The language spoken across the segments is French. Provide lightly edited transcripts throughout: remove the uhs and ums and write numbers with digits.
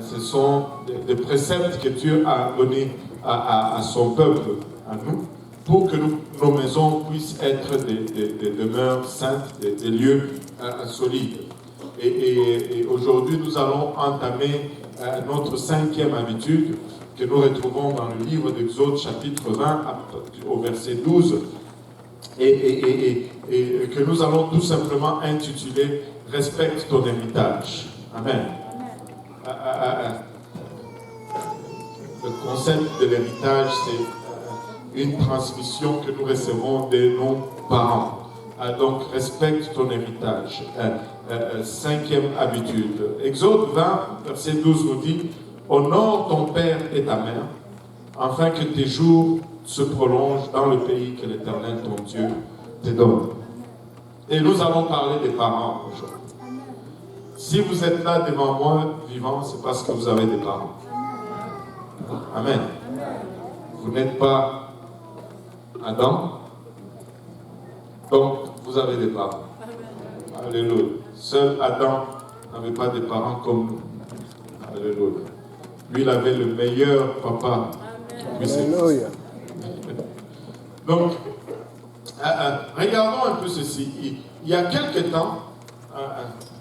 ce sont des préceptes que Dieu a donnés à son peuple, à nous, pour que nos maisons puissent être des demeures saintes, des lieux solides. Et aujourd'hui, nous allons entamer notre 5e habitude que nous retrouvons dans le livre d'Exode, chapitre 20, au verset 12, et que nous allons tout simplement intituler « Respecte ton héritage ». Amen. Le concept de l'héritage, c'est une transmission que nous recevons de nos parents. Donc, respecte ton héritage. 5e habitude. Exode 20, verset 12 nous dit « Honore ton père et ta mère, afin que tes jours se prolongent dans le pays que l'Éternel, ton Dieu, te donne. » Et nous allons parler des parents aujourd'hui. Si vous êtes là devant moi, vivant, c'est parce que vous avez des parents. Amen. Vous n'êtes pas Adam, donc vous avez des parents. Alléluia. Seul Adam n'avait pas de parents comme nous. Alléluia. Lui, il avait le meilleur papa. Alléluia. Donc, regardons un peu ceci. Il y a quelque temps,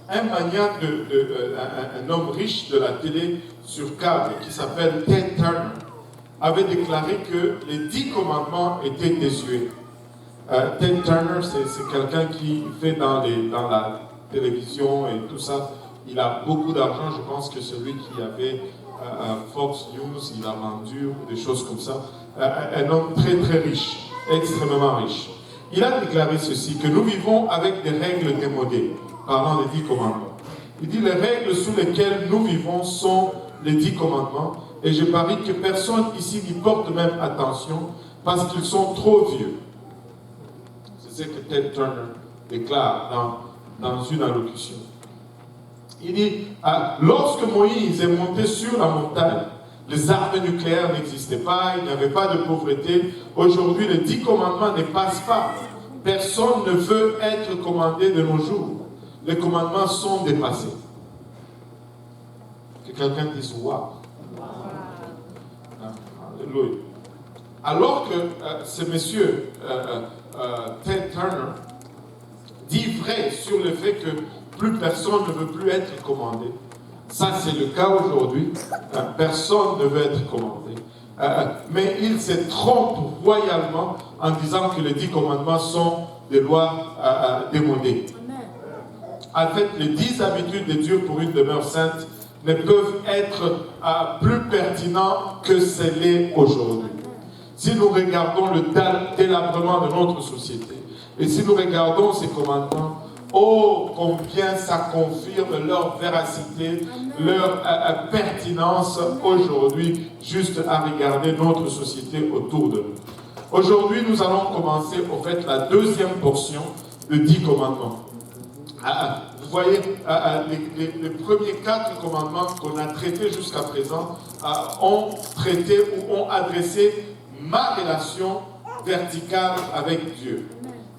un maniaque, un homme riche de la télé sur câble qui s'appelle Ted Turner avait déclaré que les 10 commandements étaient désuets. Ted Turner, c'est quelqu'un qui fait dans la télévision et tout ça. Il a beaucoup d'argent. Je pense que celui qui avait Fox News, il a vendu des choses comme ça. Un homme très très riche, extrêmement riche. Il a déclaré ceci, que nous vivons avec des règles démodées, parlant des 10 commandements. Il dit, les règles sous lesquelles nous vivons sont les 10 commandements, et je parie que personne ici n'y porte même attention, parce qu'ils sont trop vieux. C'est ce que Ted Turner déclare dans une allocution. Il dit, lorsque Moïse est monté sur la montagne, les armes nucléaires n'existaient pas, il n'y avait pas de pauvreté. Aujourd'hui, les 10 commandements ne passent pas. Personne ne veut être commandé de nos jours. Les commandements sont dépassés. Que quelqu'un dise « Waouh ». Alléluia. Alors que ce monsieur, Ted Turner, dit vrai sur le fait que plus personne ne veut plus être commandé. Ça, c'est le cas aujourd'hui. Personne ne veut être commandé. Mais il se trompe royalement en disant que les 10 commandements sont des lois démodées. En fait, les 10 habitudes de Dieu pour une demeure sainte ne peuvent être plus pertinents que ce l'est aujourd'hui. Si nous regardons le délabrement de notre société, et si nous regardons ces commandements, oh, combien ça confirme leur véracité, leur pertinence aujourd'hui, juste à regarder notre société autour de nous. Aujourd'hui, nous allons commencer, au fait, la 2e portion de 10 commandements. Vous voyez, les premiers 4 commandements qu'on a traités jusqu'à présent ont traité ou ont adressé ma relation verticale avec Dieu.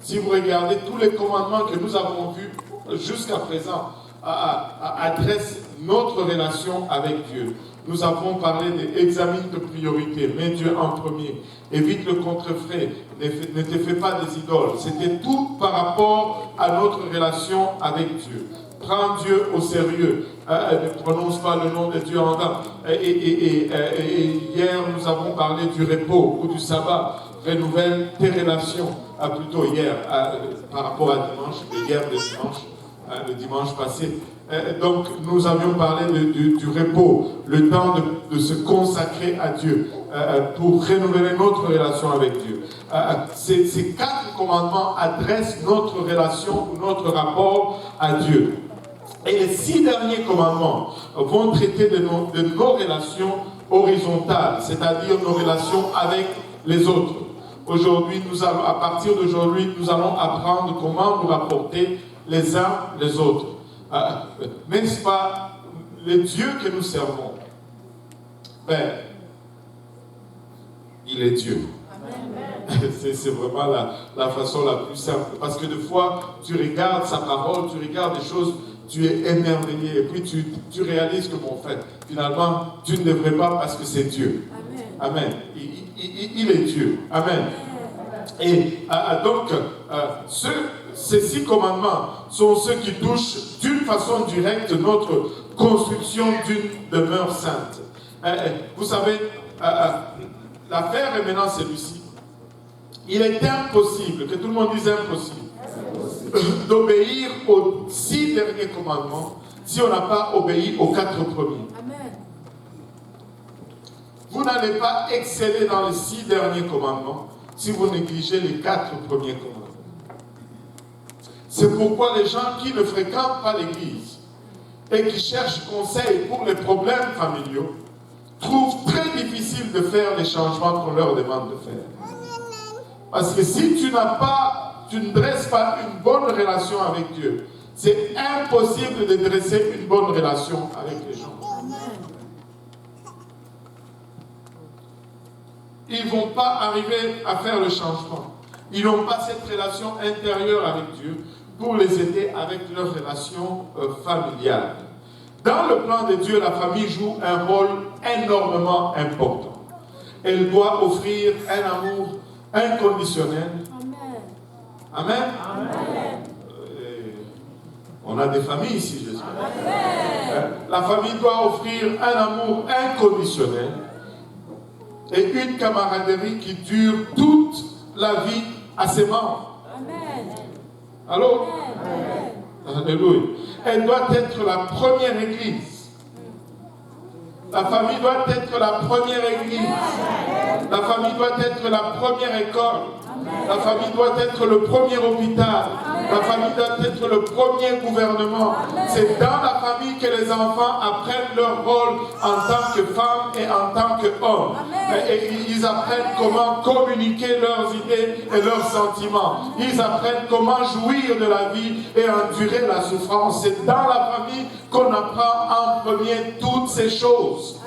Si vous regardez tous les commandements que nous avons vus jusqu'à présent, adressent notre relation avec Dieu. Nous avons parlé d'examine de priorité, mets Dieu en premier, évite le contrefait, ne te fais pas des idoles. C'était tout par rapport à notre relation avec Dieu. Prends Dieu au sérieux, ne prononce pas le nom de Dieu en vain. Et hier, nous avons parlé du repos ou du sabbat. Renouvelle tes relations, plutôt hier, par rapport à dimanche, et hier le dimanche passé. Donc, nous avions parlé du repos, le temps de se consacrer à Dieu, pour renouveler notre relation avec Dieu. Ces 4 commandements adressent notre relation, notre rapport à Dieu. Et les 6 derniers commandements vont traiter de nos relations horizontales, c'est-à-dire nos relations avec les autres. Aujourd'hui, à partir d'aujourd'hui, nous allons apprendre comment nous rapporter les uns les autres. N'est-ce pas le Dieu que nous servons? Ben, il est Dieu. C'est vraiment la façon la plus simple. Parce que des fois, tu regardes sa parole, tu regardes des choses tu es émerveillé et puis tu réalises que bon fait, finalement, tu ne devrais pas parce que c'est Dieu. Amen. Il est Dieu. Amen. Et donc, ces 6 commandements sont ceux qui touchent d'une façon directe notre construction d'une demeure sainte. Vous savez, l'affaire est maintenant celui-ci. Il est impossible, que tout le monde dise impossible, d'obéir aux 6 derniers commandements si on n'a pas obéi aux 4 premiers. Amen. Vous n'allez pas exceller dans les 6 derniers commandements si vous négligez les 4 premiers commandements. C'est pourquoi les gens qui ne fréquentent pas l'église et qui cherchent conseil pour les problèmes familiaux trouvent très difficile de faire les changements qu'on leur demande de faire. Parce que si tu ne dresses pas une bonne relation avec Dieu, c'est impossible de dresser une bonne relation avec les gens. Ils ne vont pas arriver à faire le changement. Ils n'ont pas cette relation intérieure avec Dieu pour les aider avec leur relation familiale. Dans le plan de Dieu, la famille joue un rôle énormément important. Elle doit offrir un amour inconditionnel. Amen. Amen. Amen. On a des familles ici, j'espère. La famille doit offrir un amour inconditionnel et une camaraderie qui dure toute la vie à ses membres. Amen. Allô? Amen. Alléluia. Elle doit être la première église. La famille doit être la première église. La famille doit être la première école. La famille doit être le premier hôpital. La famille doit être le premier gouvernement. C'est dans la famille que les enfants apprennent leur rôle en tant que femmes et en tant qu'hommes. Et ils apprennent comment communiquer leurs idées et leurs sentiments. Ils apprennent comment jouir de la vie et endurer la souffrance. C'est dans la famille qu'on apprend en premier toutes ces choses.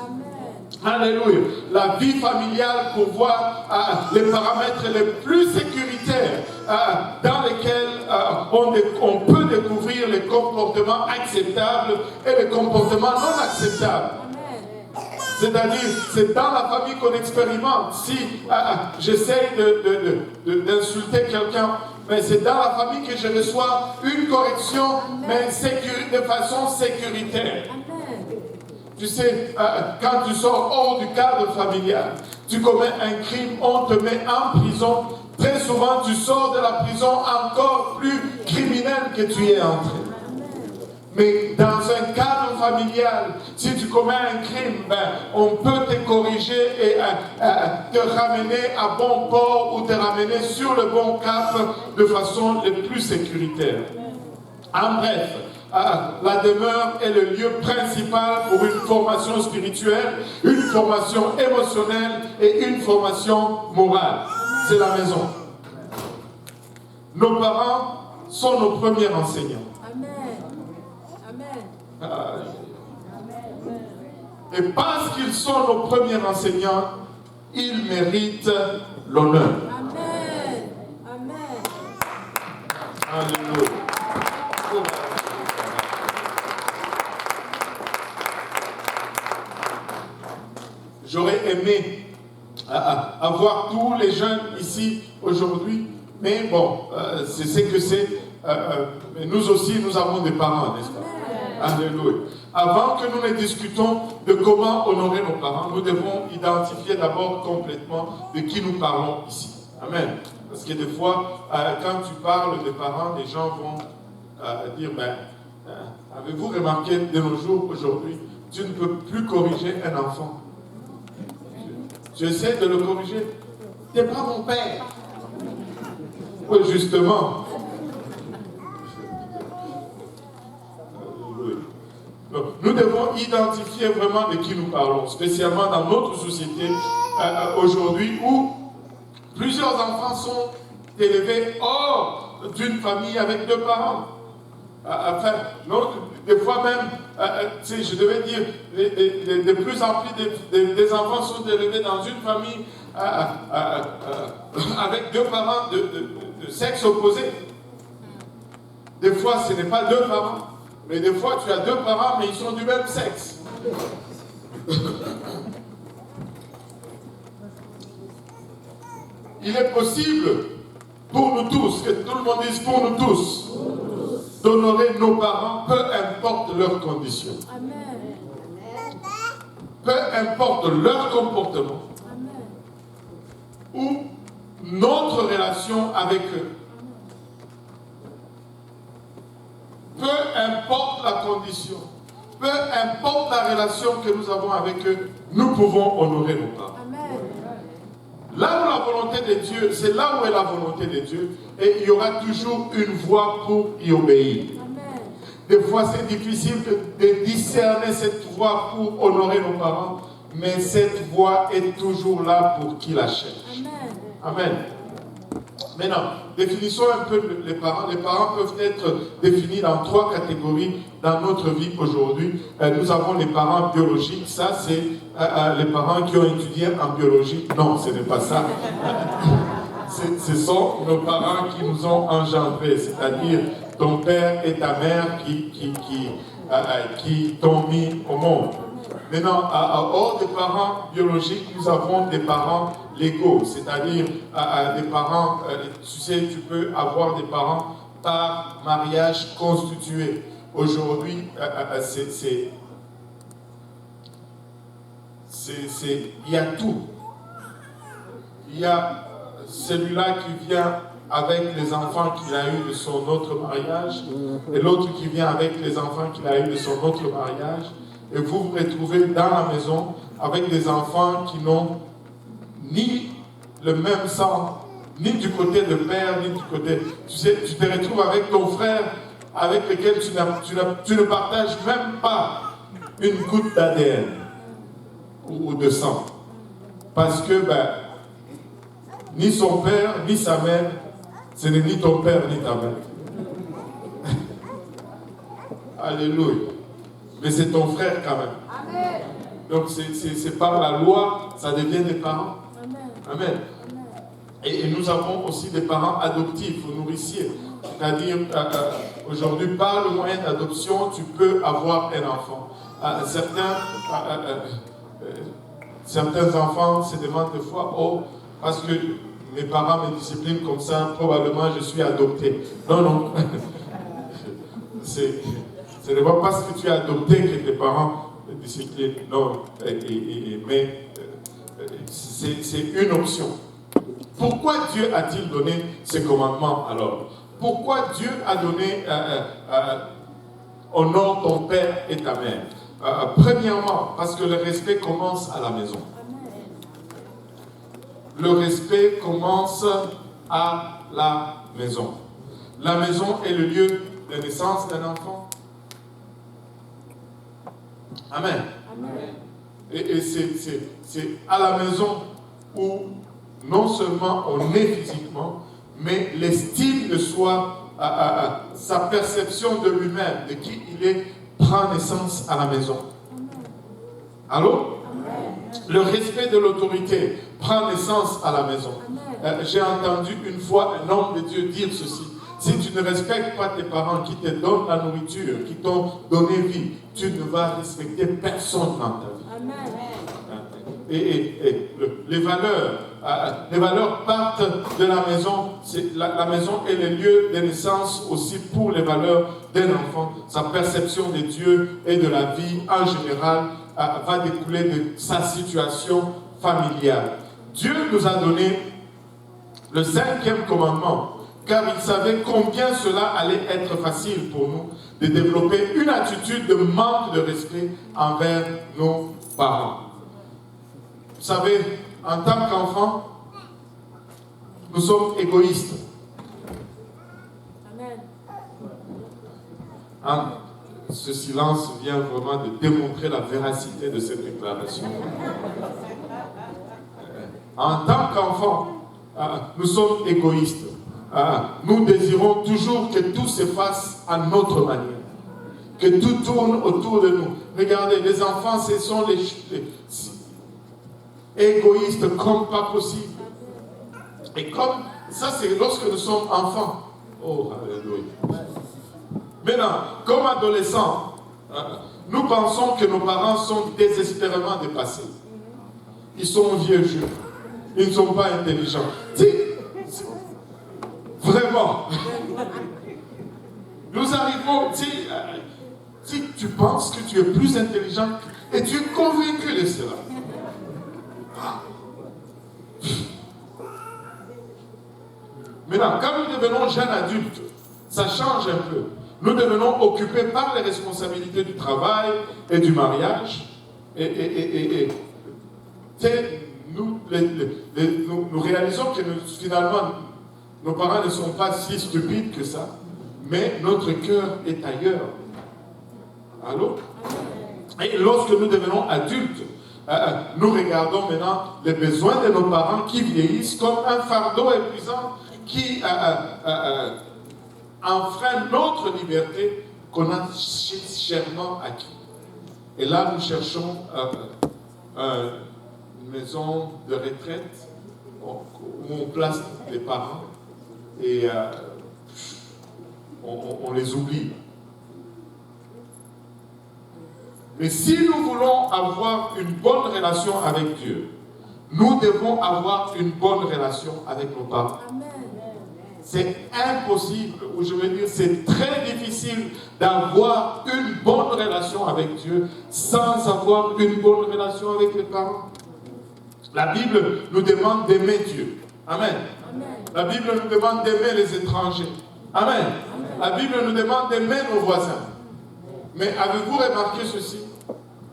Alléluia. La vie familiale pourvoit les paramètres les plus sécuritaires dans lesquels on peut découvrir les comportements acceptables et les comportements non acceptables. C'est-à-dire, c'est dans la famille qu'on expérimente. Si j'essaye d'insulter quelqu'un, mais c'est dans la famille que je reçois une correction, mais de façon sécuritaire. Tu sais, quand tu sors hors du cadre familial, tu commets un crime, on te met en prison. Très souvent, tu sors de la prison encore plus criminel que tu es entré. Mais dans un cadre familial, si tu commets un crime, on peut te corriger et te ramener à bon port ou te ramener sur le bon cap de façon la plus sécuritaire. En bref, la demeure est le lieu principal pour une formation spirituelle, une formation émotionnelle et une formation morale. C'est la maison. Nos parents sont nos premiers enseignants. Amen. Et parce qu'ils sont nos premiers enseignants, ils méritent l'honneur. Amen. Amen. Alléluia. J'aurais aimé avoir tous les jeunes ici aujourd'hui, mais bon, c'est ce que c'est. Nous aussi, nous avons des parents, n'est-ce pas? Alléluia. Avant que nous ne discutons de comment honorer nos parents, nous devons identifier d'abord complètement de qui nous parlons ici. Amen. Parce que des fois, quand tu parles des parents, les gens vont dire, avez-vous remarqué de nos jours aujourd'hui, tu ne peux plus corriger un enfant. J'essaie de le corriger. Tu n'es pas mon père. Oui, justement. Nous devons identifier vraiment de qui nous parlons, spécialement dans notre société aujourd'hui où plusieurs enfants sont élevés hors d'une famille avec 2 parents. Enfin, non, des fois même, je devais dire, de plus en plus des enfants sont élevés dans une famille avec 2 parents de sexe opposé. Des fois, ce n'est pas 2 parents, Mais des fois, tu as deux parents, mais ils sont du même sexe. Il est possible pour nous tous, que tout le monde dise pour nous tous, d'honorer nos parents, peu importe leurs conditions. Amen. Peu importe leur comportement. Amen. Ou notre relation avec eux. Peu importe la condition, peu importe la relation que nous avons avec eux, nous pouvons honorer nos parents. Amen. Là où la volonté de Dieu, c'est là où est la volonté de Dieu, et il y aura toujours une voie pour y obéir. Amen. Des fois, c'est difficile de discerner cette voie pour honorer nos parents, mais cette voie est toujours là pour qui la cherche. Amen. Amen. Maintenant, définissons un peu les parents. Les parents peuvent être définis dans trois catégories dans notre vie aujourd'hui. Nous avons les parents biologiques. Ça, c'est les parents qui ont étudié en biologie. Non, ce n'est pas ça. Ce sont nos parents qui nous ont engendrés, c'est-à-dire ton père et ta mère qui t'ont mis au monde. Maintenant, hors des parents biologiques, nous avons des parents légaux, c'est-à-dire des parents, tu sais, tu peux avoir des parents par mariage constitué. Aujourd'hui, il y a tout. Il y a celui-là qui vient avec les enfants qu'il a eu de son autre mariage, et l'autre qui vient avec les enfants qu'il a eu de son autre mariage, et vous vous retrouvez dans la maison avec des enfants qui n'ont ni le même sang, ni du côté de père, ni du côté... Tu sais, tu te retrouves avec ton frère avec lequel tu ne partages même pas une goutte d'ADN ou de sang. Parce que, ni son père, ni sa mère, ce n'est ni ton père, ni ta mère. Alléluia. Mais c'est ton frère quand même. Amen. Donc c'est par la loi, ça devient des parents. Amen. Amen. Et nous avons aussi des parents adoptifs ou nourriciers. C'est-à-dire, aujourd'hui, par le moyen d'adoption, tu peux avoir un enfant. Certains enfants se demandent des fois, oh, parce que mes parents me disciplinent comme ça, probablement je suis adopté. Non, non. Ce n'est pas parce que tu es adopté que tes parents te disciplinent. Non, mais c'est une option. Pourquoi Dieu a-t-il donné ces commandements alors? Pourquoi Dieu a donné honore ton père et ta mère? Premièrement, parce que le respect commence à la maison. Le respect commence à la maison. La maison est le lieu de naissance d'un enfant. Amen. Amen. Et c'est à la maison où non seulement on est physiquement, mais l'estime de soi, sa perception de lui-même, de qui il est, prend naissance à la maison. Allô? Le respect de l'autorité prend naissance à la maison. J'ai entendu une fois un homme de Dieu dire ceci: si tu ne respectes pas tes parents qui te donnent la nourriture, qui t'ont donné vie, tu ne vas respecter personne dans ta vie. Amen. Et les valeurs partent de la maison. La maison est le lieu de naissance aussi pour les valeurs d'un enfant. Sa perception de Dieu et de la vie en général va découler de sa situation familiale. Dieu nous a donné le 5e commandement, car il savait combien cela allait être facile pour nous de développer une attitude de manque de respect envers nos parents. Vous savez, en tant qu'enfants, nous sommes égoïstes. Amen. Ce silence vient vraiment de démontrer la véracité de cette déclaration. En tant qu'enfants, nous sommes égoïstes. Nous désirons toujours que tout se fasse à notre manière, que tout tourne autour de nous. Regardez, les enfants, ce sont les égoïstes comme pas possible. Et comme ça, c'est lorsque nous sommes enfants. Oh, alléluia. Maintenant, comme adolescents, nous pensons que nos parents sont désespérément dépassés. Ils sont vieux jeux. Ils ne sont pas intelligents. Vraiment. Nous arrivons, si tu penses que tu es plus intelligent et tu es convaincu de cela. Maintenant, quand nous devenons jeunes adultes, ça change un peu. Nous devenons occupés par les responsabilités du travail et du mariage. Nous réalisons que finalement, nos parents ne sont pas si stupides que ça, mais notre cœur est ailleurs. Allô? Et lorsque nous devenons adultes, nous regardons maintenant les besoins de nos parents qui vieillissent comme un fardeau épuisant qui enfreint notre liberté qu'on a chèrement acquis. Et là, nous cherchons une maison de retraite où on place les parents et on les oublie. Mais si nous voulons avoir une bonne relation avec Dieu, nous devons avoir une bonne relation avec nos parents. C'est impossible, ou je veux dire, c'est très difficile d'avoir une bonne relation avec Dieu sans avoir une bonne relation avec les parents. La Bible nous demande d'aimer Dieu. Amen. La Bible nous demande d'aimer les étrangers. Amen. La Bible nous demande d'aimer nos voisins. Mais avez-vous remarqué ceci?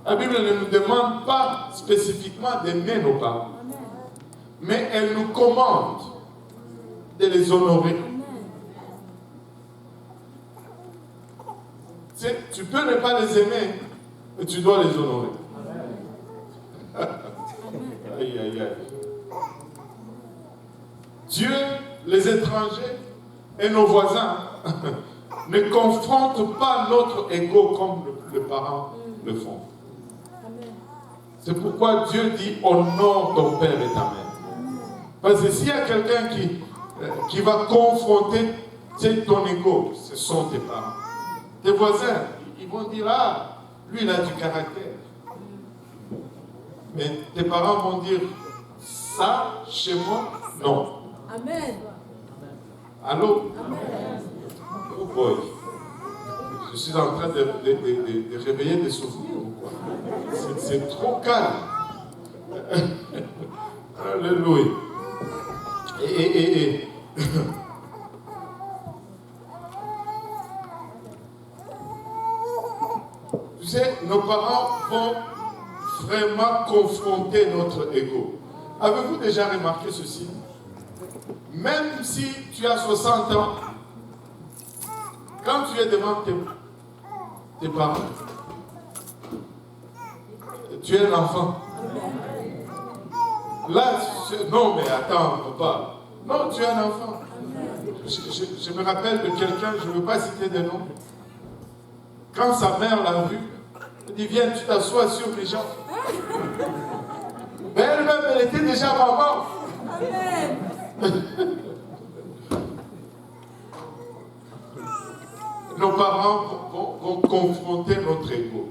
La Bible ne nous demande pas spécifiquement d'aimer nos parents. Mais elle nous commande de les honorer. Tu peux ne pas les aimer, mais tu dois les honorer. Aïe, aïe, aïe. Dieu, les étrangers et nos voisins ne confrontent pas notre ego comme les parents le font. C'est pourquoi Dieu dit honore ton père et ta mère. Parce que s'il y a quelqu'un qui va confronter ton ego, ce sont tes parents. Tes voisins, ils vont dire, ah, lui il a du caractère. Mais tes parents vont dire, ça, chez moi, non. Amen. Allô? Amen. Oh boy. Je suis en train de réveiller des souvenirs ou quoi? C'est trop calme. Alléluia. Et tu sais, nos parents vont vraiment confronter notre ego. Avez-vous déjà remarqué ceci? Même si tu as 60 ans, quand tu es devant tes parents, tu es un enfant. Là, non mais attends, papa. Non, tu es un enfant. Je me rappelle de quelqu'un, je ne veux pas citer de nom. Quand sa mère l'a vu, elle dit, viens, tu t'assois sur les jambes. Mais elle-même, elle était déjà maman. Amen. Nos parents vont confronter notre ego.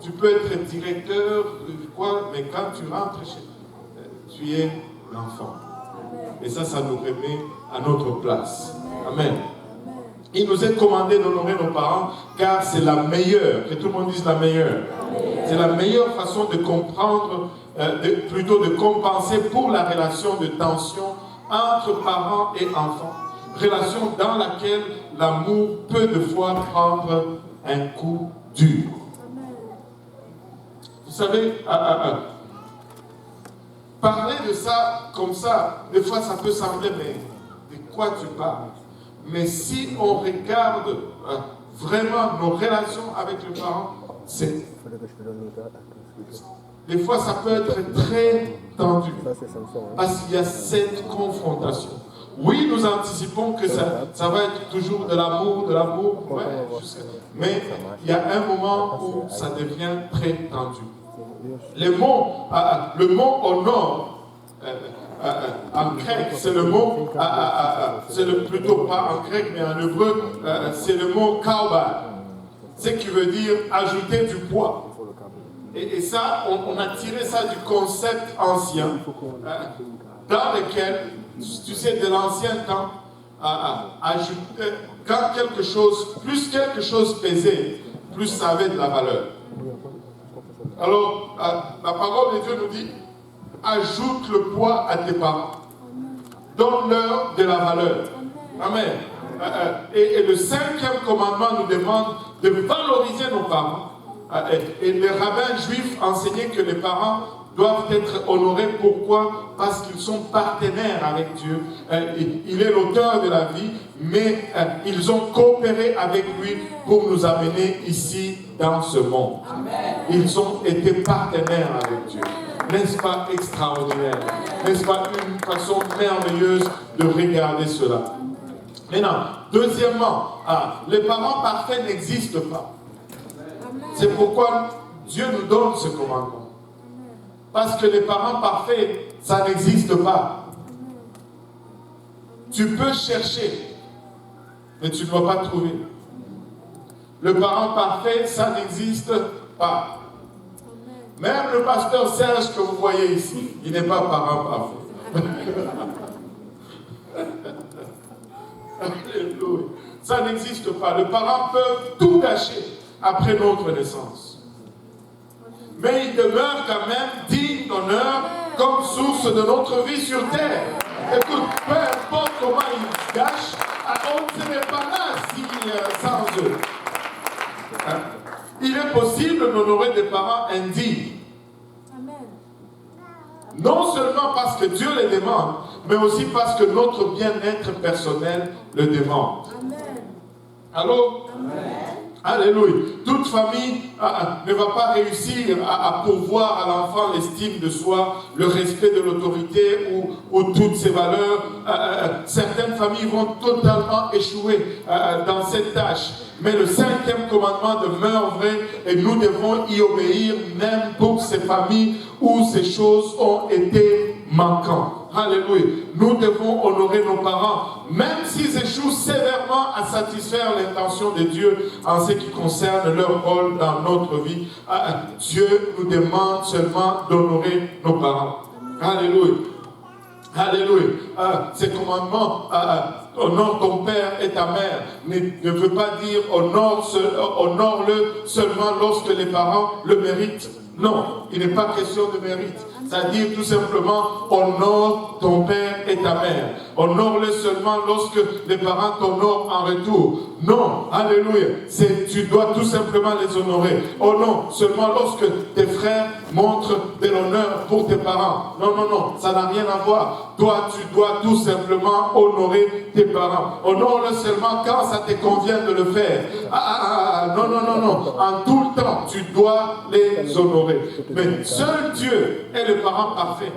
Tu peux être directeur, quoi, mais quand tu rentres tu es l'enfant. Et ça nous remet à notre place. Amen. Il nous est commandé d'honorer nos parents car c'est la meilleure, que tout le monde dise la meilleure. C'est la meilleure façon de comprendre, plutôt de compenser pour la relation de tension entre parents et enfants. Relation dans laquelle l'amour peut de fois prendre un coup dur. Vous savez, parler de ça comme ça, des fois ça peut sembler, mais de quoi tu parles? Mais si on regarde vraiment nos relations avec les parents, des fois ça peut être très tendu. Parce qu'il y a cette confrontation. Oui, nous anticipons que ça va être toujours de l'amour, ouais, mais il y a un moment où ça devient très tendu. Le mot honore en grec, c'est le mot, plutôt pas en grec, mais en hébreu, c'est le mot kauba, ce qui veut dire ajouter du poids. Et ça, on a tiré ça du concept ancien, dans lequel, tu sais, de l'ancien temps, quand plus quelque chose pesait, plus ça avait de la valeur. Alors, la parole de Dieu nous dit, ajoute le poids à tes parents. Donne-leur de la valeur. Amen. Et le 5e commandement nous demande de valoriser nos parents. Et les rabbins juifs enseignaient que les parents doivent être honorés. Pourquoi? Parce qu'ils sont partenaires avec Dieu. Il est l'auteur de la vie, mais ils ont coopéré avec lui pour nous amener ici dans ce monde. Amen. Ils ont été partenaires avec Dieu. N'est-ce pas extraordinaire? N'est-ce pas une façon merveilleuse de regarder cela? Maintenant, deuxièmement, les parents parfaits n'existent pas. C'est pourquoi Dieu nous donne ce commandement. Parce que les parents parfaits, ça n'existe pas. Tu peux chercher, mais tu ne vas pas trouver. Le parent parfait, ça n'existe pas. Même le pasteur Serge que vous voyez ici, il n'est pas parent parfait. Alléluia. Ça n'existe pas. Les parents peuvent tout gâcher après notre naissance. Mais ils demeurent quand même dignes d'honneur comme source de notre vie sur terre. Écoute, peu importe comment ils gâchent, on ne serait pas là sans eux. Il est possible d'honorer des parents indignes. Non seulement parce que Dieu les demande, mais aussi parce que notre bien-être personnel le demande. Allô? Amen. Alléluia. Toute famille ne va pas réussir à pourvoir à l'enfant l'estime de soi, le respect de l'autorité ou toutes ses valeurs. Certaines familles vont totalement échouer dans cette tâche. Mais le 5e commandement demeure vrai et nous devons y obéir même pour ces familles où ces choses ont été manquantes. Alléluia. Nous devons honorer nos parents, même s'ils échouent sévèrement à satisfaire l'intention de Dieu en ce qui concerne leur rôle dans notre vie. Dieu nous demande seulement d'honorer nos parents. Alléluia. Alléluia. Ces commandements, honore ton père et ta mère, ne veut pas dire honore-le seulement lorsque les parents le méritent. Non, il n'est pas question de mérite. C'est-à-dire tout simplement, honore ton père et ta mère. Honore-le seulement lorsque les parents t'honorent en retour. Non, alléluia. Tu dois tout simplement les honorer. Oh non, seulement lorsque tes frères montrent de l'honneur pour tes parents. Non, non, non, ça n'a rien à voir. Toi, tu dois tout simplement honorer tes parents. Honore-le seulement quand ça te convient de le faire. Non, non, non, non. En tout le temps, tu dois les honorer. Mais seul Dieu est le parent parfait.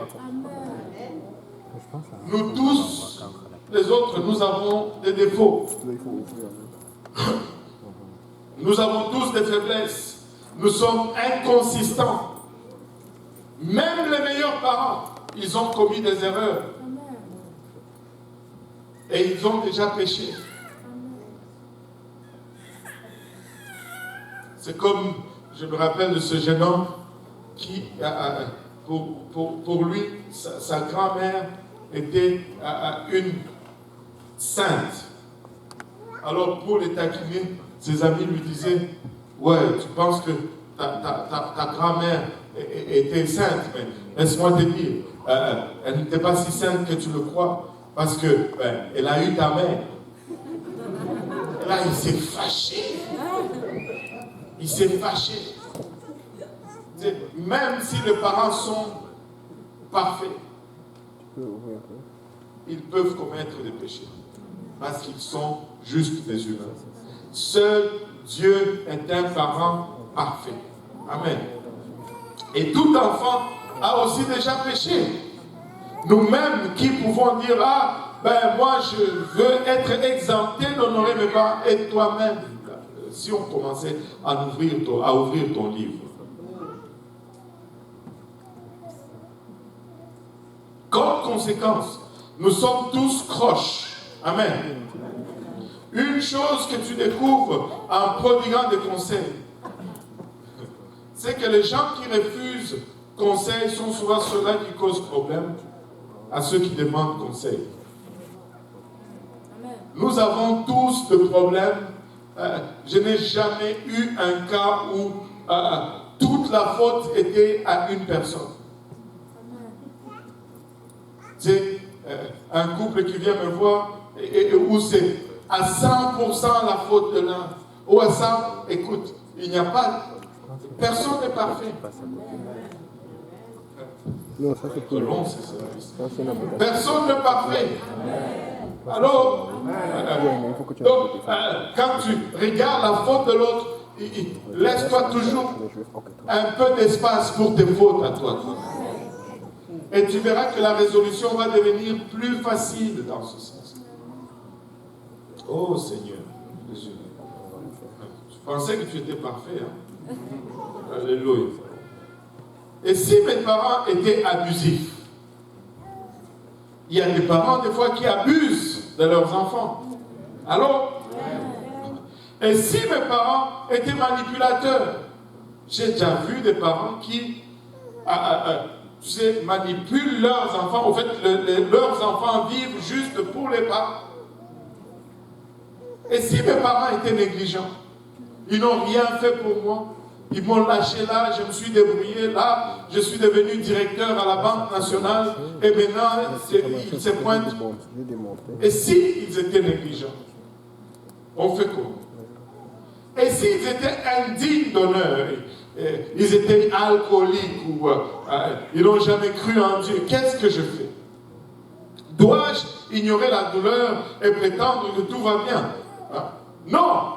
Nous tous, les autres, nous avons des défauts. Nous avons tous des faiblesses. Nous sommes inconsistants. Même les meilleurs parents, ils ont commis des erreurs. Et ils ont déjà péché. C'est comme, je me rappelle de ce jeune homme qui, pour lui, sa grand-mère était une sainte. Alors, pour les taquiner, ses amis lui disaient, ouais, tu penses que ta grand-mère était sainte, mais laisse-moi te dire, elle n'était pas si sainte que tu le crois, parce que elle a eu ta mère. Et là, il s'est fâché. Il s'est fâché. Même si les parents sont parfaits, ils peuvent commettre des péchés parce qu'ils sont juste des humains. Seul Dieu est un parent parfait. Amen. Et tout enfant a aussi déjà péché. Nous-mêmes qui pouvons dire, moi je veux être exempté d'honorer mes parents, et toi-même, si on commençait à ouvrir ton livre. Comme conséquence, nous sommes tous croches. Amen. Une chose que tu découvres en prodiguant des conseils, c'est que les gens qui refusent conseil sont souvent ceux-là qui causent problème à ceux qui demandent conseil. Nous avons tous de problèmes. Je n'ai jamais eu un cas où toute la faute était à une personne. C'est un couple qui vient me voir et où c'est à 100% la faute de l'un. Ou à 100%, écoute, il n'y a pas... Personne n'est parfait. Non, ça c'est plus long, c'est ça. Personne n'est parfait. Alors, donc, quand tu regardes la faute de l'autre, laisse-toi toujours un peu d'espace pour tes fautes à toi. Et tu verras que la résolution va devenir plus facile dans ce sens. Oh Seigneur, Jésus. Je pensais que tu étais parfait. Hein? Alléluia. Et si mes parents étaient abusifs, il y a des parents des fois qui abusent de leurs enfants. Alors, et si mes parents étaient manipulateurs, j'ai déjà vu des parents qui tu sais, manipulent leurs enfants. En fait, leurs enfants vivent juste pour les parents. Et si mes parents étaient négligents, ils n'ont rien fait pour moi, ils m'ont lâché là, je me suis débrouillé là, je suis devenu directeur à la Banque nationale, et maintenant, ils se pointent. Et s'ils étaient négligents, on fait quoi? Et s'ils étaient indignes d'honneur, ils étaient alcooliques ou ils n'ont jamais cru en Dieu, qu'est-ce que je fais? Dois-je ignorer la douleur et prétendre que tout va bien? Non!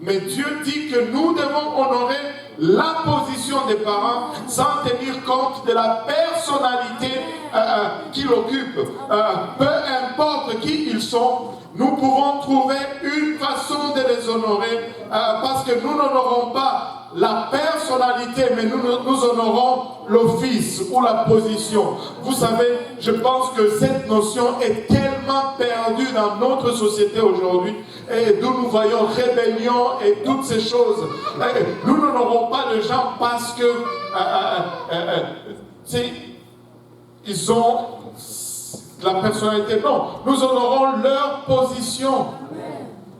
Mais Dieu dit que nous devons honorer la position des parents sans tenir compte de la personnalité qu'ils occupent. Peu importe qui ils sont, nous pouvons trouver une façon de les honorer parce que nous n'honorons pas la personnalité, mais nous honorons l'office ou la position. Vous savez, je pense que cette notion est tellement perdue dans notre société aujourd'hui, et d'où nous voyons rébellion et toutes ces choses. Nous n'honorons pas les gens parce que ils ont la personnalité. Non, nous honorons leur position.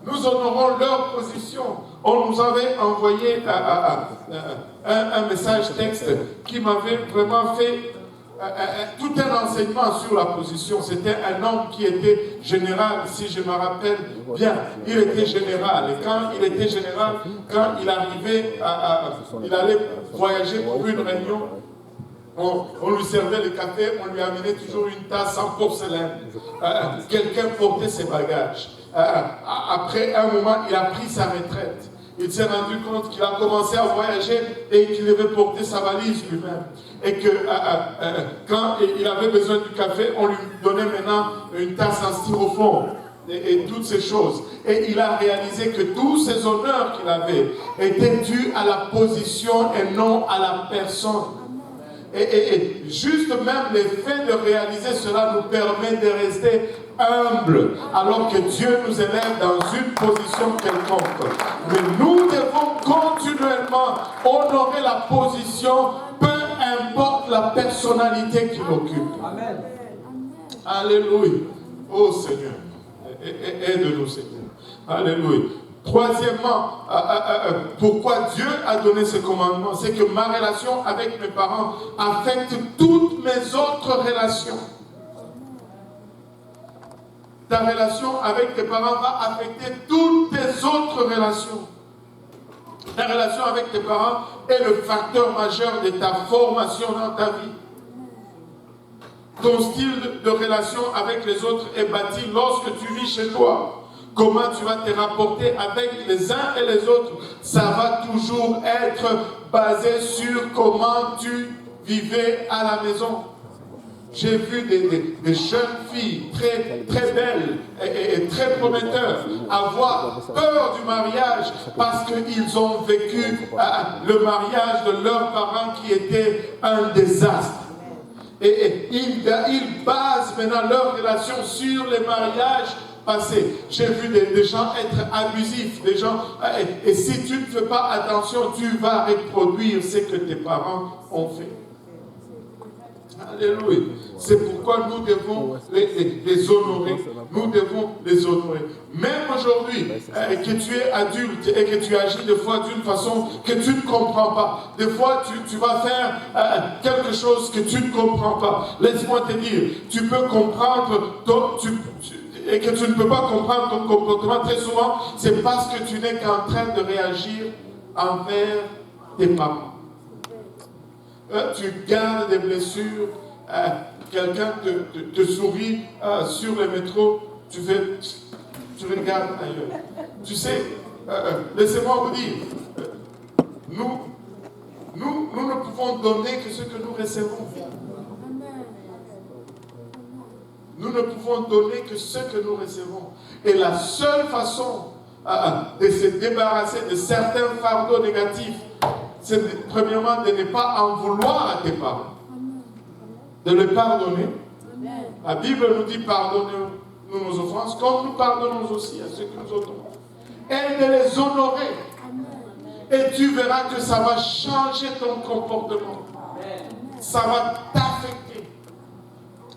Nous honorons leur position. On nous avait envoyé un message texte qui m'avait vraiment fait tout un enseignement sur la position. C'était un homme qui était général, si je me rappelle bien. Il était général. Et quand il était général, quand il arrivait, il allait voyager pour une réunion, on lui servait le café, on lui amenait toujours une tasse en porcelaine. Quelqu'un portait ses bagages. Après un moment, il a pris sa retraite. Il s'est rendu compte qu'il a commencé à voyager et qu'il devait porter sa valise lui-même. Et que quand il avait besoin du café, on lui donnait maintenant une tasse en styrofoam et toutes ces choses. Et il a réalisé que tous ces honneurs qu'il avait étaient dus à la position et non à la personne. Et juste même le fait de réaliser cela nous permet de rester humbles, alors que Dieu nous élève dans une position quelconque. Mais nous devons continuellement honorer la position, peu importe la personnalité qu'il occupe. Amen. Alléluia. Oh Seigneur, aide-nous Seigneur. Alléluia. Troisièmement, pourquoi Dieu a donné ce commandement, c'est que ma relation avec mes parents affecte toutes mes autres relations. Ta relation avec tes parents va affecter toutes tes autres relations. Ta relation avec tes parents est le facteur majeur de ta formation dans ta vie. Ton style de relation avec les autres est bâti lorsque tu vis chez toi. Comment tu vas te rapporter avec les uns et les autres, ça va toujours être basé sur comment tu vivais à la maison. J'ai vu des jeunes filles très, très belles et très prometteurs avoir peur du mariage parce qu'ils ont vécu le mariage de leurs parents qui était un désastre. Et ils basent maintenant leur relation sur les mariages passés. J'ai vu des gens être abusifs, des gens, et si tu ne fais pas attention, tu vas reproduire ce que tes parents ont fait. Alléluia. C'est pourquoi nous devons les honorer. Nous devons les honorer. Même aujourd'hui, que tu es adulte et que tu agis des fois d'une façon que tu ne comprends pas. Des fois, tu vas faire quelque chose que tu ne comprends pas. Laisse-moi te dire, tu peux comprendre et que tu ne peux pas comprendre ton comportement. Très souvent, c'est parce que tu n'es qu'en train de réagir envers tes parents. Tu gardes des blessures, quelqu'un te sourit sur le métro, tu regardes ailleurs. Tu sais, laissez-moi vous dire, nous ne pouvons donner que ce que nous recevons. Nous ne pouvons donner que ce que nous recevons. Et la seule façon de se débarrasser de certains fardeaux négatifs, c'est premièrement de ne pas en vouloir à tes parents, de les pardonner. La Bible nous dit pardonnez-nous nos offenses comme nous pardonnons aussi à ceux qui nous offensent. Et de les honorer. Et tu verras que ça va changer ton comportement. Ça va t'affecter.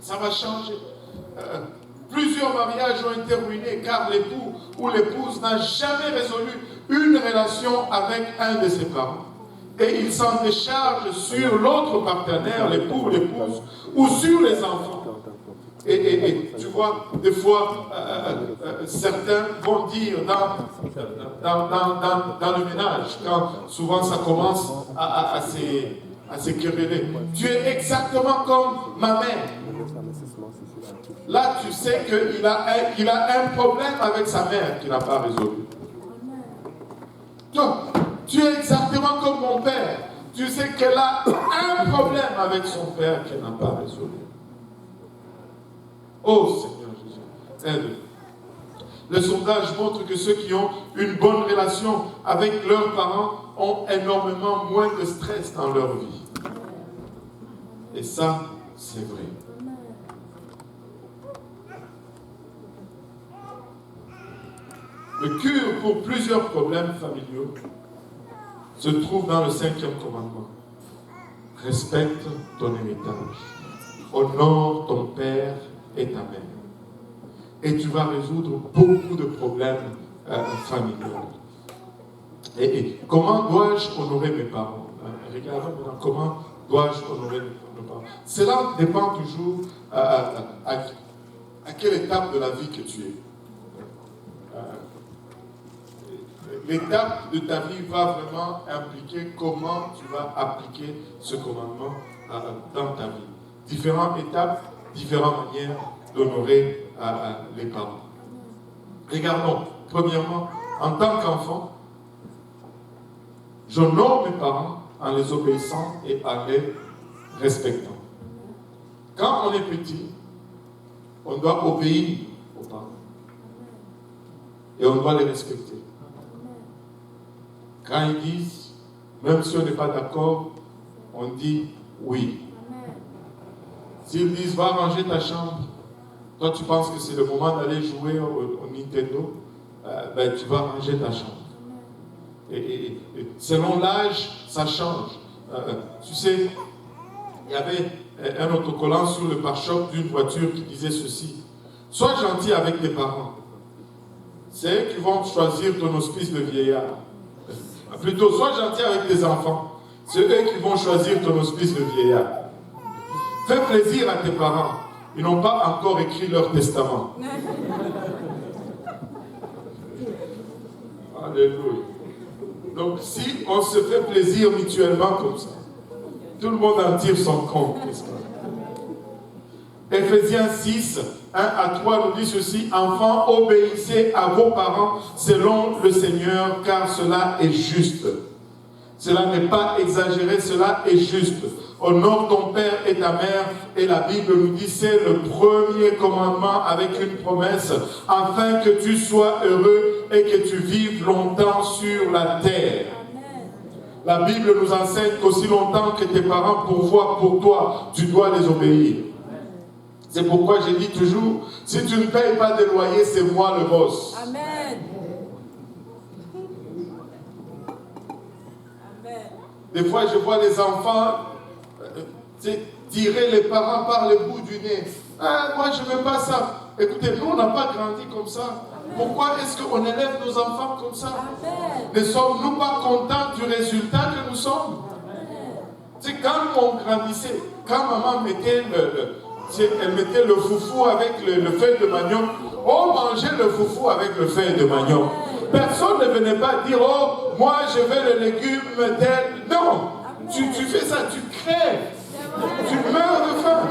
Ça va changer. Plusieurs mariages ont été ruinés car l'époux ou l'épouse n'a jamais résolu une relation avec un de ses parents. Et il s'en décharge sur l'autre partenaire, l'époux ou l'épouse, ou sur les enfants. Et tu vois, des fois, certains vont dire dans le ménage, quand souvent ça commence à se quereller, tu es exactement comme ma mère. Là, tu sais qu'il a un problème avec sa mère qu'il n'a pas résolu. Donc, tu es exactement comme mon père. Tu sais qu'elle a un problème avec son père qu'elle n'a pas résolu. Oh Seigneur Jésus, aide-nous. Le sondage montre que ceux qui ont une bonne relation avec leurs parents ont énormément moins de stress dans leur vie. Et ça, c'est vrai. Le cure pour plusieurs problèmes familiaux se trouve dans le 5e commandement. Respecte ton héritage. Honore ton père et ta mère. Et tu vas résoudre beaucoup de problèmes familiaux. Et comment dois-je honorer mes parents? Regardons maintenant comment dois-je honorer mes parents. Cela dépend toujours à quelle étape de la vie que tu es. L'étape de ta vie va vraiment impliquer comment tu vas appliquer ce commandement dans ta vie. Différentes étapes, différentes manières d'honorer les parents. Regardons, premièrement, en tant qu'enfant, j'honore mes parents en les obéissant et en les respectant. Quand on est petit, on doit obéir aux parents. Et on doit les respecter. Quand ils disent, même si on n'est pas d'accord, on dit oui. S'ils disent, va ranger ta chambre, toi tu penses que c'est le moment d'aller jouer au Nintendo, tu vas ranger ta chambre. Et selon l'âge, ça change. Tu sais, il y avait un autocollant sur le pare-choc d'une voiture qui disait ceci. Sois gentil avec tes parents. C'est eux qui vont choisir ton hospice de vieillard. Plutôt, sois gentil avec tes enfants. C'est eux qui vont choisir ton hospice de vieillard. Fais plaisir à tes parents. Ils n'ont pas encore écrit leur testament. Alléluia. Donc, si on se fait plaisir mutuellement comme ça, tout le monde en tire son compte, n'est-ce pas? Éphésiens 6, 1 à 3 nous dit ceci: enfants, obéissez à vos parents selon le Seigneur, car cela est juste. Cela n'est pas exagéré, cela est juste. Honore ton père et ta mère, et la Bible nous dit c'est le premier commandement avec une promesse, afin que tu sois heureux et que tu vives longtemps sur la terre. La Bible nous enseigne qu'aussi longtemps que tes parents pourvoient pour toi, tu dois les obéir. C'est pourquoi je dis toujours, si tu ne payes pas de loyer, c'est moi le boss. Amen. Des fois, je vois les enfants tirer les parents par le bout du nez. Ah, moi, je ne veux pas ça. Écoutez, nous, on n'a pas grandi comme ça. Pourquoi est-ce qu'on élève nos enfants comme ça? Ne sommes-nous pas contents du résultat que nous sommes? C'est quand on grandissait, quand maman mettait elle mettait le foufou avec le feuille de manioc, on mangeait le foufou avec le feuille de manioc. Personne ne venait pas dire, oh, moi je veux le légume tel. Non, tu fais ça, tu crèves, tu meurs de faim.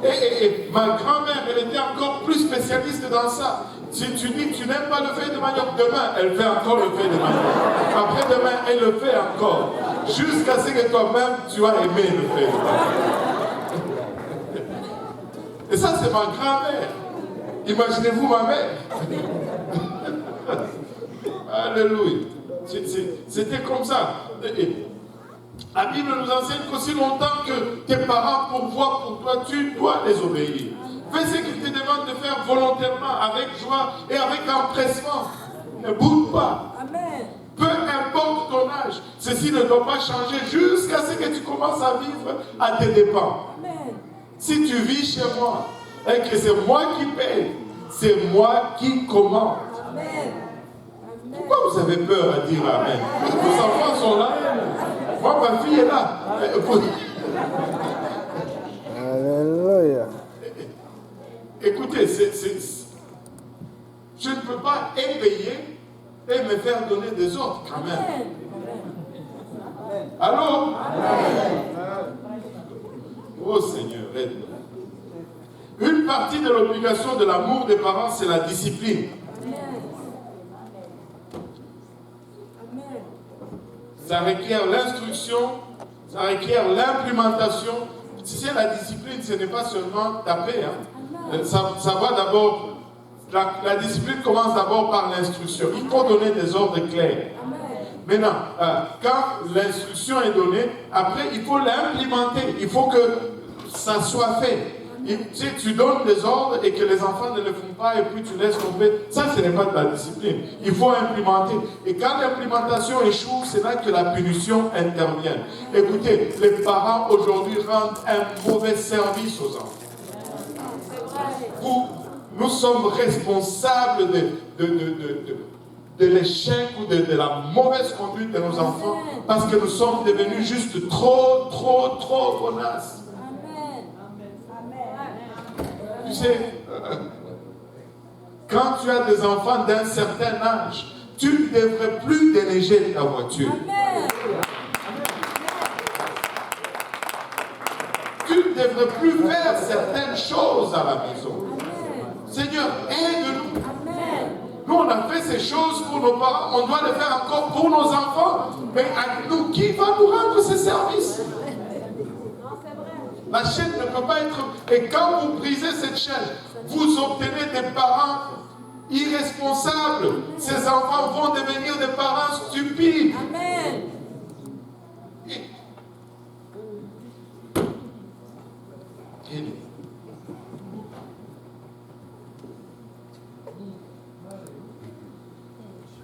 Et ma grand-mère, elle était encore plus spécialiste dans ça. Si tu dis que tu n'aimes pas le feuille de manioc, demain, elle fait encore le feuille de manioc. Après-demain, elle le fait encore. Jusqu'à ce que toi-même, tu as aimé le feuille de manioc. Et ça, c'est ma grand-mère. Imaginez-vous ma mère. Alléluia. C'était comme ça. La Bible nous enseigne qu'aussi longtemps que tes parents pourvoient pour toi, tu dois les obéir. Fais ce qu'ils te demandent de faire volontairement, avec joie et avec empressement. Ne boude pas. Amen. Peu importe ton âge, ceci ne doit pas changer jusqu'à ce que tu commences à vivre à tes dépens. Amen. Si tu vis chez moi et que c'est moi qui paye, c'est moi qui commande. Amen. Pourquoi vous avez peur à dire Amen? Vos enfants sont là. Moi, ma fille est là. Alléluia. Écoutez, je ne peux pas épayer et me faire donner des ordres quand même. Allô? Oh Seigneur, aide-nous. Une partie de l'obligation de l'amour des parents, c'est la discipline. Ça requiert l'instruction, ça requiert l'implémentation. Si c'est la discipline, ce n'est pas seulement taper. Hein. Ça va d'abord, la discipline commence d'abord par l'instruction. Il faut donner des ordres clairs. Maintenant, quand l'instruction est donnée, après il faut l'implémenter. Il faut que ça soit fait. Si tu donnes des ordres et que les enfants ne le font pas et puis tu laisses tomber, ça ce n'est pas de la discipline. Il faut implémenter. Et quand l'implémentation échoue, c'est là que la punition intervient. Écoutez, les parents aujourd'hui rendent un mauvais service aux enfants. Nous sommes responsables de l'échec ou de la mauvaise conduite de nos enfants parce que nous sommes devenus juste trop bonasses. Tu sais, quand tu as des enfants d'un certain âge, tu ne devrais plus déneiger ta voiture. Tu ne devrais plus faire certaines choses à la maison. Seigneur, aide-nous. Nous, on a fait ces choses pour nos parents, on doit les faire encore pour nos enfants. Mais à nous, qui va nous rendre ces services? La chaîne ne peut pas être... Et quand vous brisez cette chaîne, vous obtenez des parents irresponsables. Ces enfants vont devenir des parents stupides. Amen.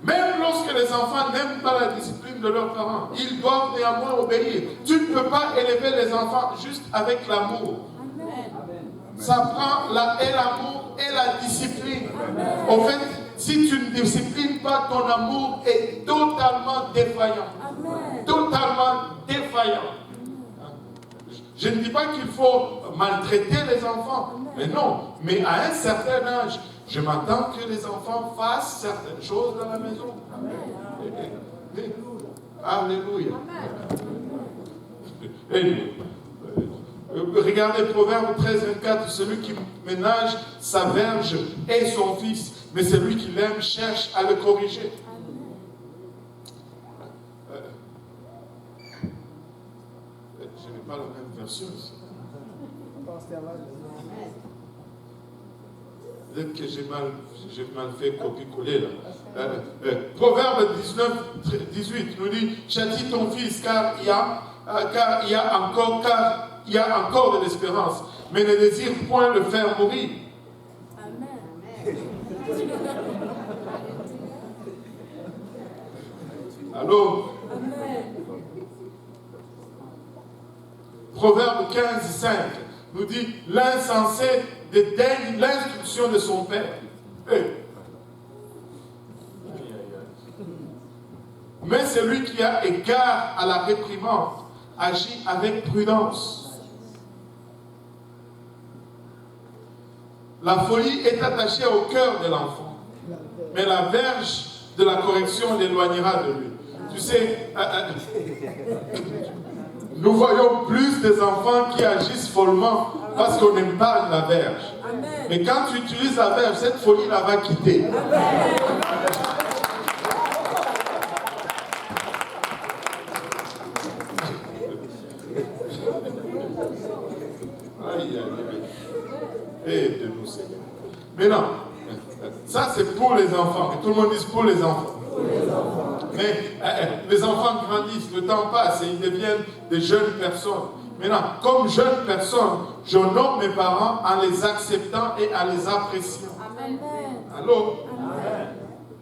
Même lorsque les enfants n'aiment pas la discipline de leurs parents, ils doivent néanmoins obéir. Tu ne peux pas élever les enfants juste avec l'amour. Ça prend l'amour et la discipline. En fait, si tu ne disciplines pas, ton amour est totalement défaillant. Totalement défaillant. Je ne dis pas qu'il faut maltraiter les enfants, mais non. Mais à un certain âge, je m'attends que les enfants fassent certaines choses dans la maison. Alléluia. Regardez Proverbe 13, 24, celui qui ménage sa verge est son fils, mais celui qui l'aime cherche à le corriger. Je n'ai pas la même version ici. Peut-être que j'ai mal fait copier-coller là. Proverbe 19, 18 nous dit, châtie ton fils car il y a encore de l'espérance, mais ne désire point le faire mourir. Amen. Allô? Amen. Proverbe 15, 5 nous dit, l'insensé dédaigne l'instruction de son père. Mais celui qui a égard à la réprimande agit avec prudence. La folie est attachée au cœur de l'enfant, mais la verge de la correction l'éloignera de lui. Tu sais, nous voyons plus des enfants qui agissent follement parce qu'on n'aime pas la verge. Amen. Mais quand tu utilises la verge, cette folie la va quitter. Aïe, aïe, aïe. Aide-nous, Seigneur. Mais non, ça c'est pour les enfants. Et tout le monde dit pour les enfants. Mais les enfants grandissent, le temps passe et ils deviennent des jeunes personnes. Maintenant, comme jeunes personnes, j'honore mes parents en les acceptant et en les appréciant. Amen. Allô? Amen.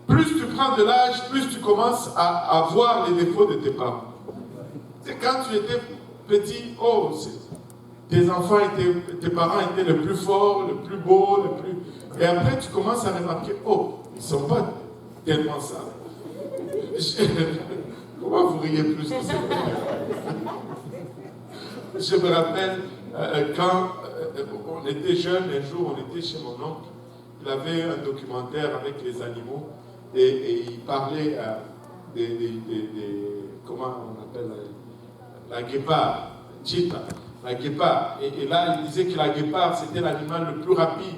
Plus tu prends de l'âge, plus tu commences à voir les défauts de tes parents. C'est quand tu étais petit, tes parents étaient le plus fort, le plus beau, le plus... Et après, tu commences à remarquer, ils ne sont pas tellement ça. Comment vous riez plus que ça? Je me rappelle quand on était jeunes, un jour on était chez mon oncle, il avait un documentaire avec les animaux et il parlait comment on appelle la guépard, cheetah, la guépard. Et là il disait que la guépard c'était l'animal le plus rapide.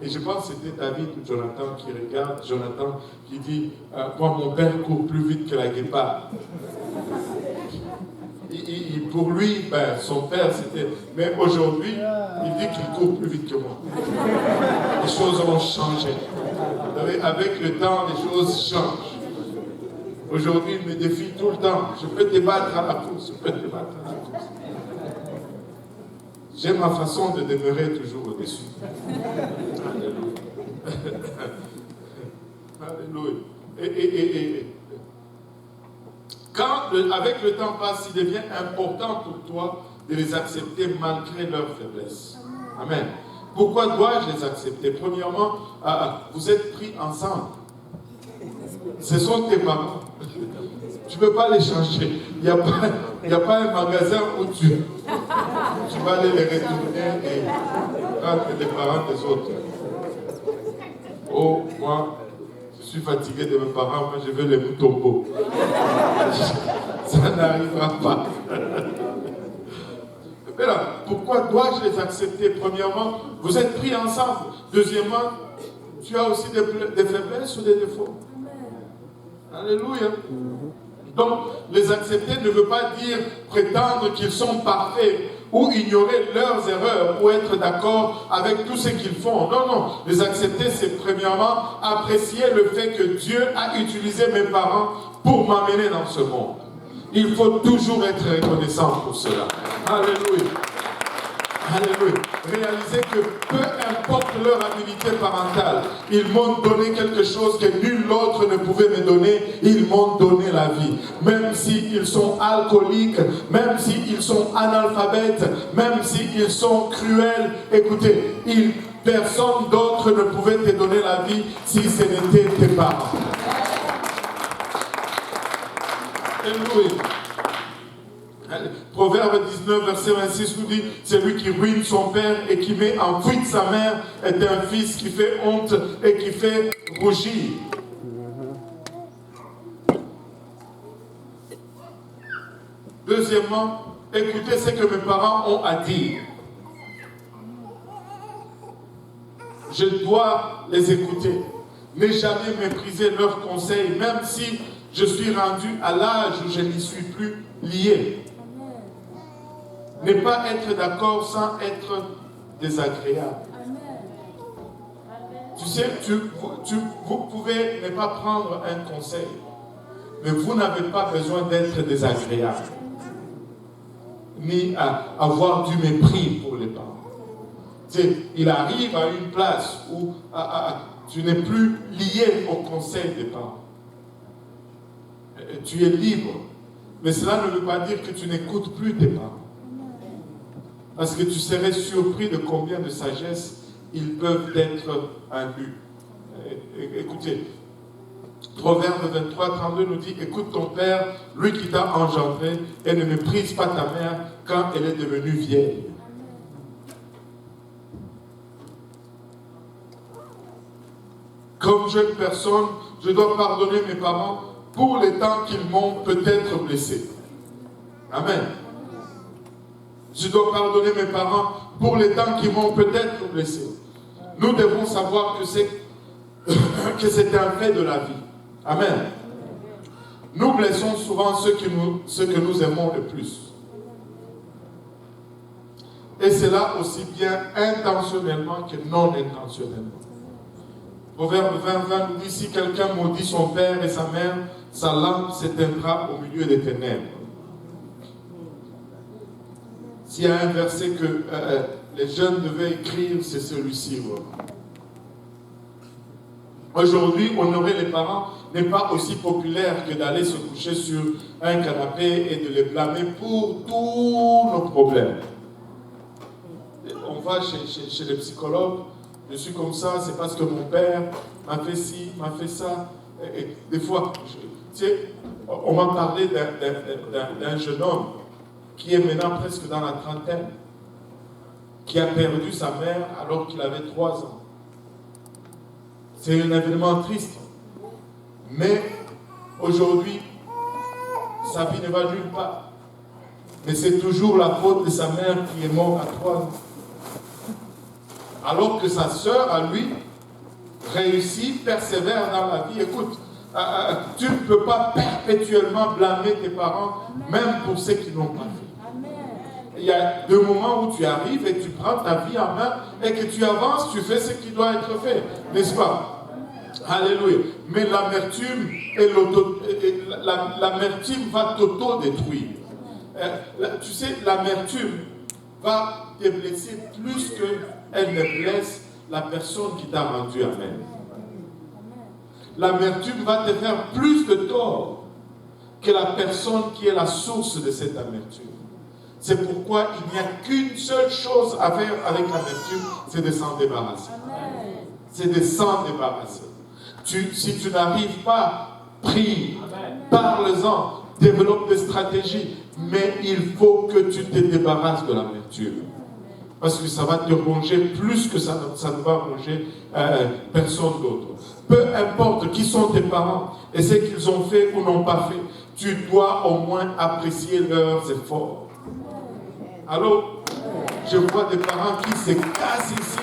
Et je pense que c'était David ou Jonathan qui regarde, Jonathan qui dit moi mon père court plus vite que la guépard. Pour lui, son père c'était... Mais aujourd'hui, il dit qu'il court plus vite que moi. Les choses ont changé. Avec le temps, les choses changent. Aujourd'hui, il me défie tout le temps. Je peux te battre à la course, J'ai ma façon de demeurer toujours au-dessus. Alléluia. Alléluia. Quand, avec le temps passe, il devient important pour toi de les accepter malgré leurs faiblesses. Amen. Pourquoi dois-je les accepter? Premièrement, vous êtes pris ensemble. Ce sont tes parents. Tu ne peux pas les changer. Il n'y a pas un magasin où tu vas aller les retourner et prendre les parents des autres. Moi, je suis fatigué de mes parents, moi je veux les moutons beaux. Ça n'arrivera pas. Mais là, pourquoi dois-je les accepter? Premièrement, vous êtes pris ensemble. Deuxièmement, tu as aussi des faiblesses ou des défauts. Alléluia. Donc, les accepter ne veut pas dire prétendre qu'ils sont parfaits ou ignorer leurs erreurs ou être d'accord avec tout ce qu'ils font. Non, non. Les accepter, c'est premièrement apprécier le fait que Dieu a utilisé mes parents pour m'amener dans ce monde. Il faut toujours être reconnaissant pour cela. Alléluia. Alléluia. Réalisez que peu importe leur habilité parentale, ils m'ont donné quelque chose que nul autre ne pouvait me donner. Ils m'ont donné la vie. Même s'ils sont alcooliques, même s'ils sont analphabètes, même s'ils sont cruels, écoutez, personne d'autre ne pouvait te donner la vie si ce n'était tes parents. Alléluia. Proverbe 19, verset 26 nous dit, celui qui ruine son père et qui met en fuite sa mère est un fils qui fait honte et qui fait rougir. Deuxièmement, écoutez ce que mes parents ont à dire. Je dois les écouter. Ne jamais mépriser leurs conseils, même si je suis rendu à l'âge où je n'y suis plus lié. Ne pas être d'accord sans être désagréable. Tu sais, vous pouvez ne pas prendre un conseil, mais vous n'avez pas besoin d'être désagréable, ni à avoir du mépris pour les parents. Tu sais, il arrive à une place où tu n'es plus lié au conseil des parents. Tu es libre. Mais cela ne veut pas dire que tu n'écoutes plus tes parents. Parce que tu serais surpris de combien de sagesse ils peuvent être induits. Écoutez, Proverbe 23, 32 nous dit, écoute ton père, lui qui t'a engendré, et ne méprise pas ta mère quand elle est devenue vieille. Comme jeune personne, je dois pardonner mes parents pour les temps qu'ils m'ont peut-être blessé. Amen. Je dois pardonner mes parents pour les temps qu'ils m'ont peut-être blessé. Nous devons savoir que c'est un fait de la vie. Amen. Nous blessons souvent ceux que nous aimons le plus. Et c'est là aussi bien intentionnellement que non intentionnellement. Proverbe 20 nous dit, si quelqu'un maudit son père et sa mère, sa lampe s'éteindra au milieu des ténèbres. S'il y a un verset que les jeunes devaient écrire, c'est celui-ci. Aujourd'hui, honorer les parents n'est pas aussi populaire que d'aller se coucher sur un canapé et de les blâmer pour tous nos problèmes. On va chez les psychologues, je suis comme ça, c'est parce que mon père m'a fait ci, m'a fait ça. Et des fois, tu sais, on m'a parlé d'un jeune homme qui est maintenant presque dans la trentaine, qui a perdu sa mère alors qu'il avait 3 ans. C'est un événement triste. Mais aujourd'hui, sa vie ne va nulle part. Mais c'est toujours la faute de sa mère qui est morte à 3 ans. Alors que sa sœur, à lui, réussit, persévère dans la vie. Écoute, tu ne peux pas perpétuellement blâmer tes parents, même pour ce qu'ils n'ont pas fait. Il y a des moments où tu arrives et tu prends ta vie en main et que tu avances, tu fais ce qui doit être fait, n'est-ce pas? Alléluia. Mais l'amertume l'amertume va t'auto-détruire. Tu sais, l'amertume va te blesser plus qu'elle ne blesse la personne qui t'a rendu amer. L'amertume va te faire plus de tort que la personne qui est la source de cette amertume. C'est pourquoi il n'y a qu'une seule chose à faire avec l'amertume, c'est de s'en débarrasser. C'est de s'en débarrasser. Si tu n'arrives pas, prie, parle-en, développe des stratégies, mais il faut que tu te débarrasses de l'amertume. Parce que ça va te ronger plus que ça ne va ronger personne d'autre. Peu importe qui sont tes parents et ce qu'ils ont fait ou n'ont pas fait, tu dois au moins apprécier leurs efforts. Alors, je vois des parents qui se cassent ici,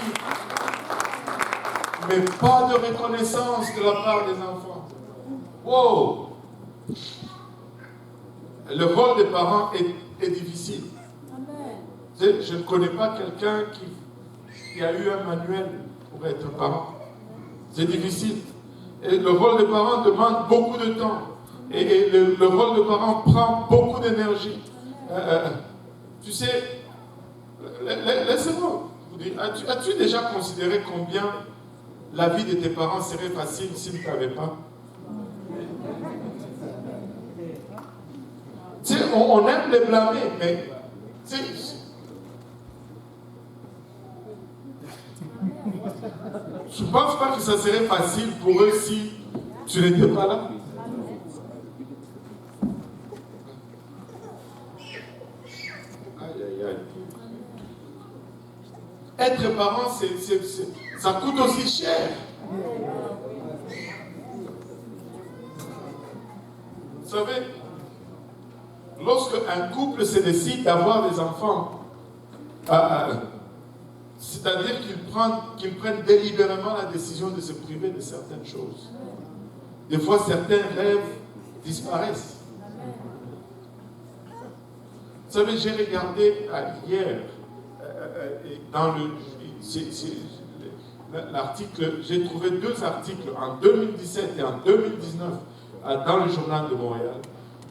mais pas de reconnaissance de la part des enfants. Wow! Le rôle des parents est difficile. Je ne connais pas quelqu'un qui a eu un manuel pour être parent. C'est difficile. Et le rôle des parents demande beaucoup de temps. Et le rôle des parents prend beaucoup d'énergie. Tu sais, laissez-moi vous dire, as-tu déjà considéré combien la vie de tes parents serait facile s'ils ne t'avaient pas? Tu sais, on aime les blâmer, mais tu sais, je ne pense pas que ça serait facile pour eux si tu n'étais pas là. Aïe, aïe, aïe. Être parent, ça coûte aussi cher. Vous savez, lorsque un couple se décide d'avoir des enfants, c'est-à-dire qu'ils prennent délibérément la décision de se priver de certaines choses. Des fois, certains rêves disparaissent. Vous savez, j'ai regardé hier, dans l'article, j'ai trouvé 2 articles en 2017 et en 2019 dans le journal de Montréal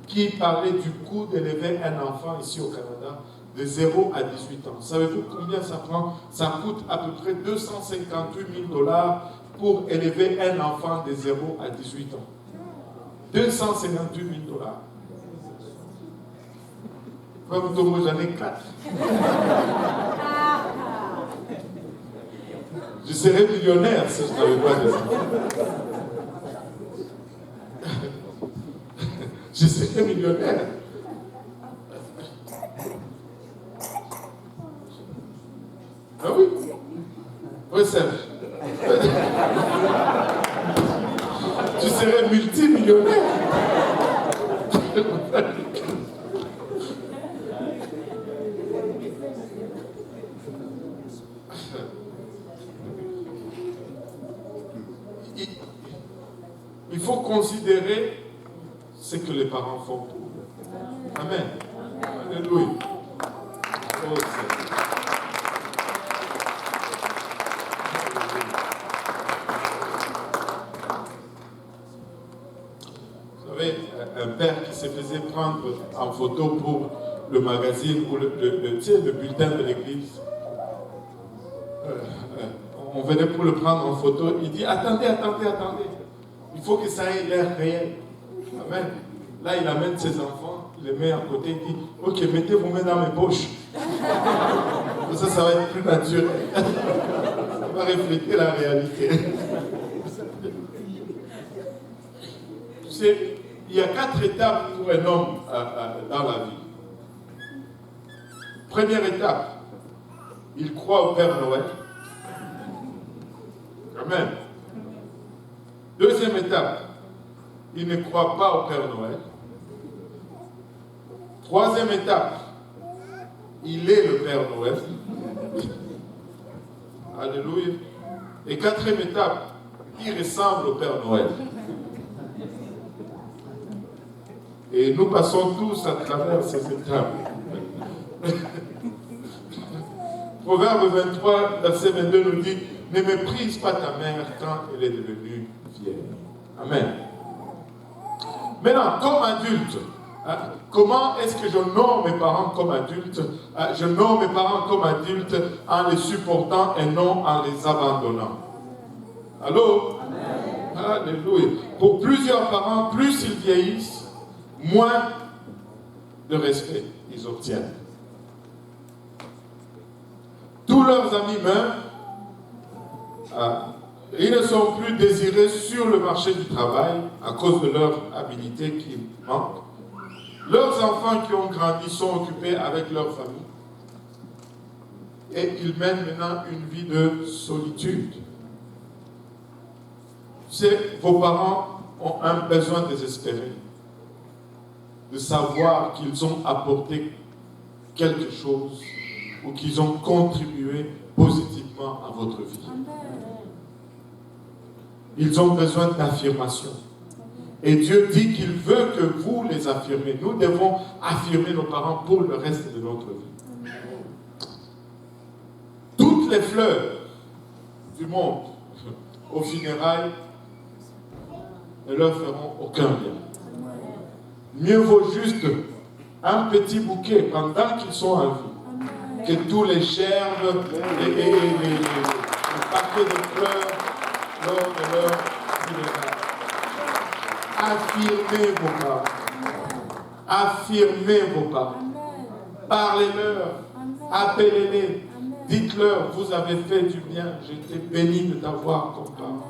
qui parlaient du coût d'élever un enfant ici au Canada de 0 à 18 ans. Savez-vous combien ça prend? Ça coûte à peu près 258 000 $ pour élever un enfant de 0 à 18 ans. 258 000 $. Frère Mutombo, j'en ai 4. Je serais millionnaire si je n'avais pas des enfants. Je serais millionnaire. Ah oui? Oui, Serge. Tu serais multimillionnaire. Il faut considérer ce que les parents font pour eux. Amen. Alléluia. Oh, vous savez, un père qui se faisait prendre en photo pour le magazine ou le bulletin de l'église. On venait pour le prendre en photo. Il dit, attendez. Il faut que ça ait l'air réel. Amen. Là, il amène ses enfants, il les met à côté, il dit, ok, mettez vos mains dans mes poches. Ça va être plus naturel. Ça va refléter la réalité. Tu sais, il y a 4 étapes pour un homme dans la vie. Première étape, il croit au Père Noël. Amen. Deuxième étape, il ne croit pas au Père Noël. Troisième étape, il est le Père Noël. Alléluia. Et quatrième étape, il ressemble au Père Noël. Et nous passons tous à travers ces étapes. Proverbe 23, verset 22 nous dit, ne méprise pas ta mère quand elle est devenue vieille. Amen. Maintenant, comme adulte, comment est-ce que je honore mes parents comme adultes? Je honore mes parents comme adultes en les supportant et non en les abandonnant. Allô? Amen. Alléluia. Pour plusieurs parents, plus ils vieillissent, moins de respect ils obtiennent. Tous leurs amis meurent. Ils ne sont plus désirés sur le marché du travail à cause de leur habilité qui manque. Leurs enfants qui ont grandi sont occupés avec leur famille. Et ils mènent maintenant une vie de solitude. Vos parents ont un besoin désespéré de savoir qu'ils ont apporté quelque chose ou qu'ils ont contribué positivement à votre vie. Ils ont besoin d'affirmation. Et Dieu dit qu'il veut que vous les affirmez. Nous devons affirmer nos parents pour le reste de notre vie. Toutes les fleurs du monde aux funérailles ne leur feront aucun bien. Mieux vaut juste un petit bouquet pendant qu'ils sont en vie que tous les gerbes et les paquets de fleurs lors de leur funérailles. Affirmez vos parents. Affirmez vos parents. Parlez-leur. Appelez-les. Dites-leur, vous avez fait du bien. J'étais béni de t'avoir comme parent.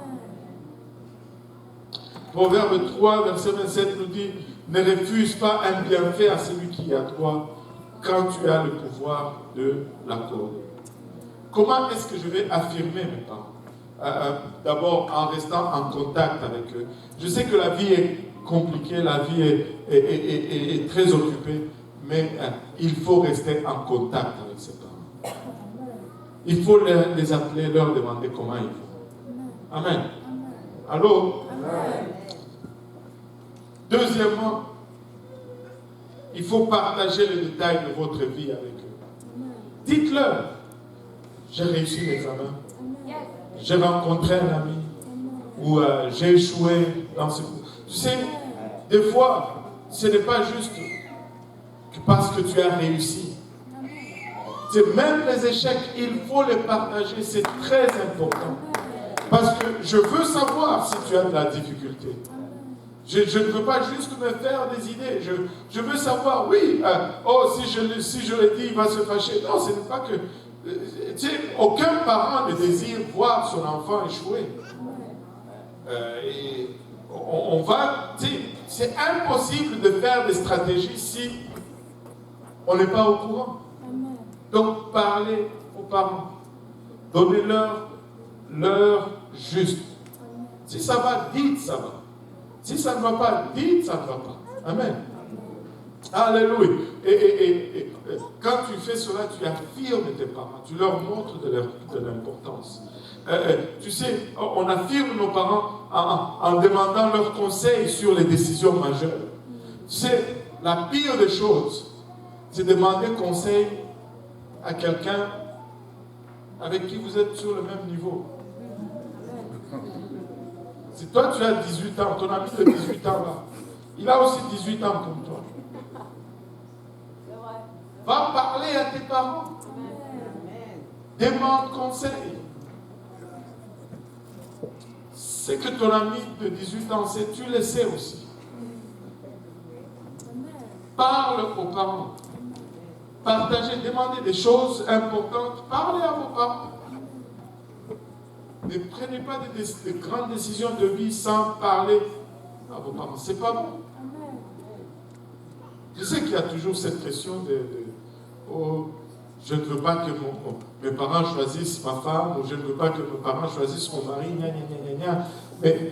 Proverbe 3, verset 27 nous dit, ne refuse pas un bienfait à celui qui est à toi quand tu as le pouvoir de l'accorder. Comment est-ce que je vais affirmer mes parents? D'abord en restant en contact avec eux. Je sais que la vie est compliquée, la vie est très occupée, mais il faut rester en contact avec ses parents. Il faut les appeler, leur demander comment ils vont. Amen. Allô? Amen. Deuxièmement, il faut partager les détails de votre vie avec eux. Dites-leur, j'ai réussi l'examen. j'ai rencontré un ami ou j'ai échoué dans ce cours. Tu sais, des fois, ce n'est pas juste parce que tu as réussi. C'est même les échecs, il faut les partager, c'est très important. Parce que je veux savoir si tu as de la difficulté. Je ne veux pas juste me faire des idées. Je veux savoir, oui, si je le dis, il va se fâcher. Non, ce n'est pas que... tu sais, aucun parent ne désire voir son enfant échouer. Et on va... Tu sais, c'est impossible de faire des stratégies si on n'est pas au courant. Donc, parlez aux parents. Donnez-leur l'heure juste. Si ça va, dites ça va. Si ça ne va pas, dites ça ne va pas. Amen. Alléluia. Et quand tu fais cela, tu affirmes tes parents. Tu leur montres de l'importance. Tu sais, on affirme nos parents en demandant leurs conseils sur les décisions majeures. Tu sais, la pire des choses, c'est demander conseil à quelqu'un avec qui vous êtes sur le même niveau. Si toi tu as 18 ans, ton ami de 18 ans là, il a aussi 18 ans comme toi. Va parler à tes parents. Demande conseil. C'est que ton ami de 18 ans sait, tu le sais aussi. Parle aux parents. Partagez, demandez des choses importantes. Parlez à vos parents. Ne prenez pas de grandes décisions de vie sans parler à vos parents. C'est pas bon. Je sais qu'il y a toujours cette pression oh, je ne veux pas que mes parents choisissent ma femme, ou je ne veux pas que mes parents choisissent mon mari, gna, gna, gna, gna, gna. Mais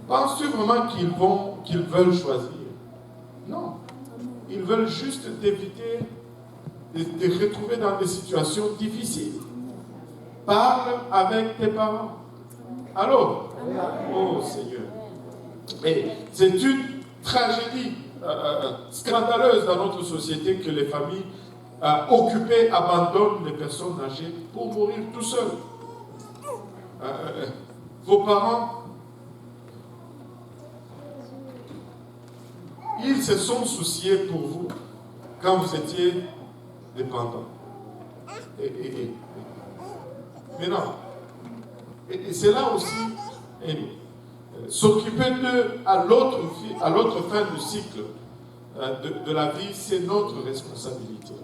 penses-tu vraiment qu'ils veulent choisir? Non. Ils veulent juste t'éviter de te retrouver dans des situations difficiles. Parle avec tes parents. Allô? Oh Seigneur. Et c'est une tragédie scandaleuse dans notre société que les familles occupées abandonnent les personnes âgées pour mourir tout seuls. Vos parents, ils se sont souciés pour vous quand vous étiez dépendants. Mais non. Et c'est là aussi, s'occuper d'eux à l'autre fin du cycle de la vie, c'est notre responsabilité.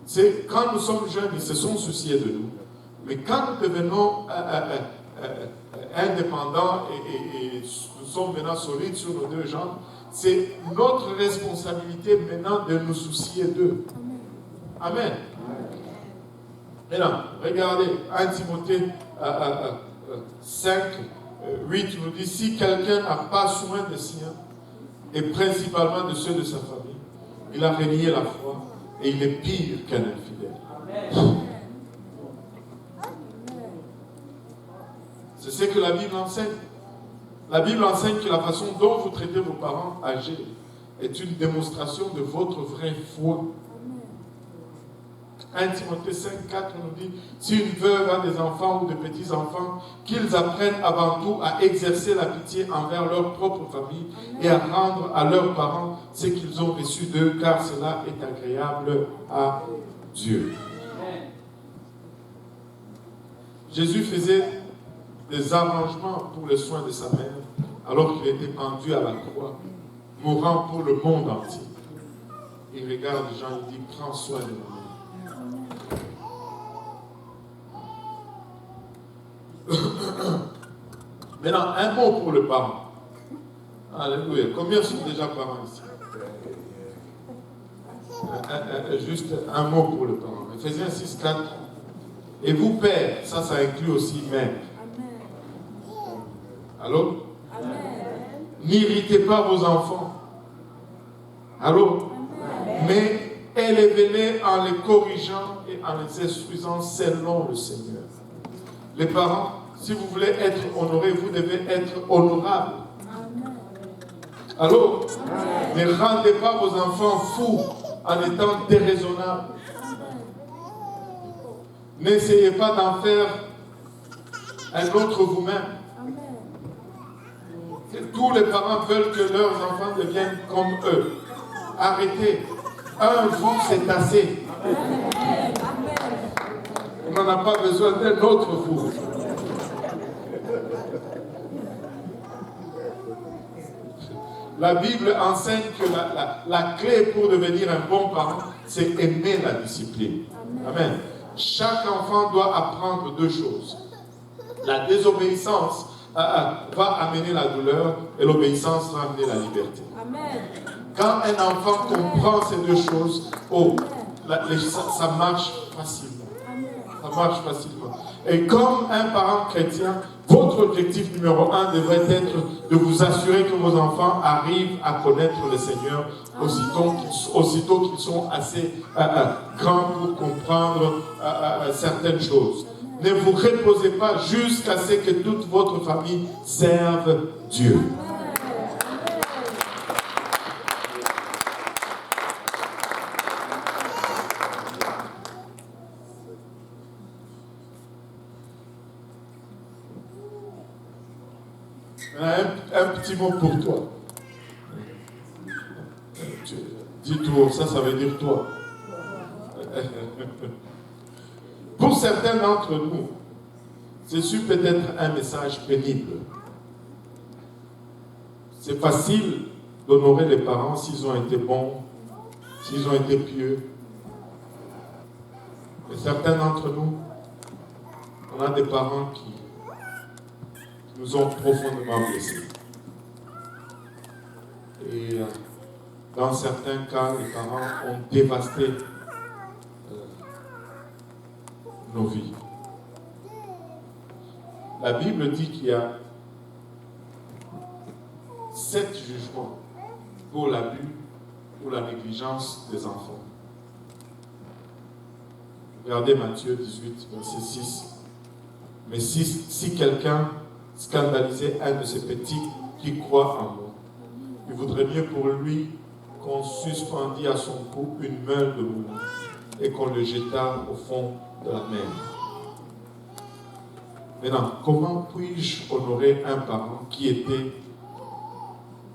C'est quand nous sommes jeunes, ils se sont souciés de nous. Mais quand nous devenons indépendants et nous sommes maintenant solides sur nos deux jambes, c'est notre responsabilité maintenant de nous soucier d'eux. Amen. Maintenant, regardez, 1 Timothée 5, 8 nous dit, si quelqu'un n'a pas soin des siens, et principalement de ceux de sa famille, il a renié la foi et il est pire qu'un infidèle. C'est ce que la Bible enseigne. La Bible enseigne que la façon dont vous traitez vos parents âgés est une démonstration de votre vraie foi. 1 Timothée 5, 4 nous dit, si une veuve a des enfants ou de petits-enfants, qu'ils apprennent avant tout à exercer la pitié envers leur propre famille et à rendre à leurs parents ce qu'ils ont reçu d'eux, car cela est agréable à Dieu. Jésus faisait des arrangements pour le soin de sa mère, alors qu'il était pendu à la croix, mourant pour le monde entier. Il regarde Jean, il dit, prends soin de moi. Maintenant, un mot pour le parent. Alléluia. Combien sont déjà parents ici? Juste un mot pour le parent. Ephésiens 6, 4. Et vous, pères, ça inclut aussi mère. Allô? N'irritez pas vos enfants. Allô? Mais élevez-les en les corrigeant et en les instruisant selon le Seigneur. Les parents, si vous voulez être honorés, vous devez être honorables. Allô? Ne rendez pas vos enfants fous en étant déraisonnables. N'essayez pas d'en faire un autre vous-même. Amen. Et tous les parents veulent que leurs enfants deviennent comme eux. Arrêtez. Un vous, c'est assez. On n'en a pas besoin d'un autre vous. La Bible enseigne que la clé pour devenir un bon parent, c'est aimer la discipline. Amen. Chaque enfant doit apprendre deux choses. La désobéissance va amener la douleur et l'obéissance va amener la liberté. Amen. Quand un enfant comprend ces deux choses, ça marche facilement. Ça marche facilement. Et comme un parent chrétien, votre objectif numéro 1 devrait être de vous assurer que vos enfants arrivent à connaître le Seigneur aussitôt qu'ils sont assez grands pour comprendre certaines choses. Ne vous reposez pas jusqu'à ce que toute votre famille serve Dieu. Un petit mot pour toi. Dis toi, ça veut dire toi. Pour certains d'entre nous, c'est peut-être un message pénible. C'est facile d'honorer les parents s'ils ont été bons, s'ils ont été pieux. Mais certains d'entre nous, on a des parents qui nous ont profondément blessés. Et dans certains cas, les parents ont dévasté nos vies. La Bible dit qu'il y a 7 jugements pour l'abus ou la négligence des enfants. Regardez Matthieu 18, verset 6. Mais si quelqu'un scandalisait un de ces petits qui croient en moi, il vaudrait mieux pour lui qu'on suspendît à son cou une meule de moulin et qu'on le jetât au fond de la mer. Maintenant, comment puis-je honorer un parent qui était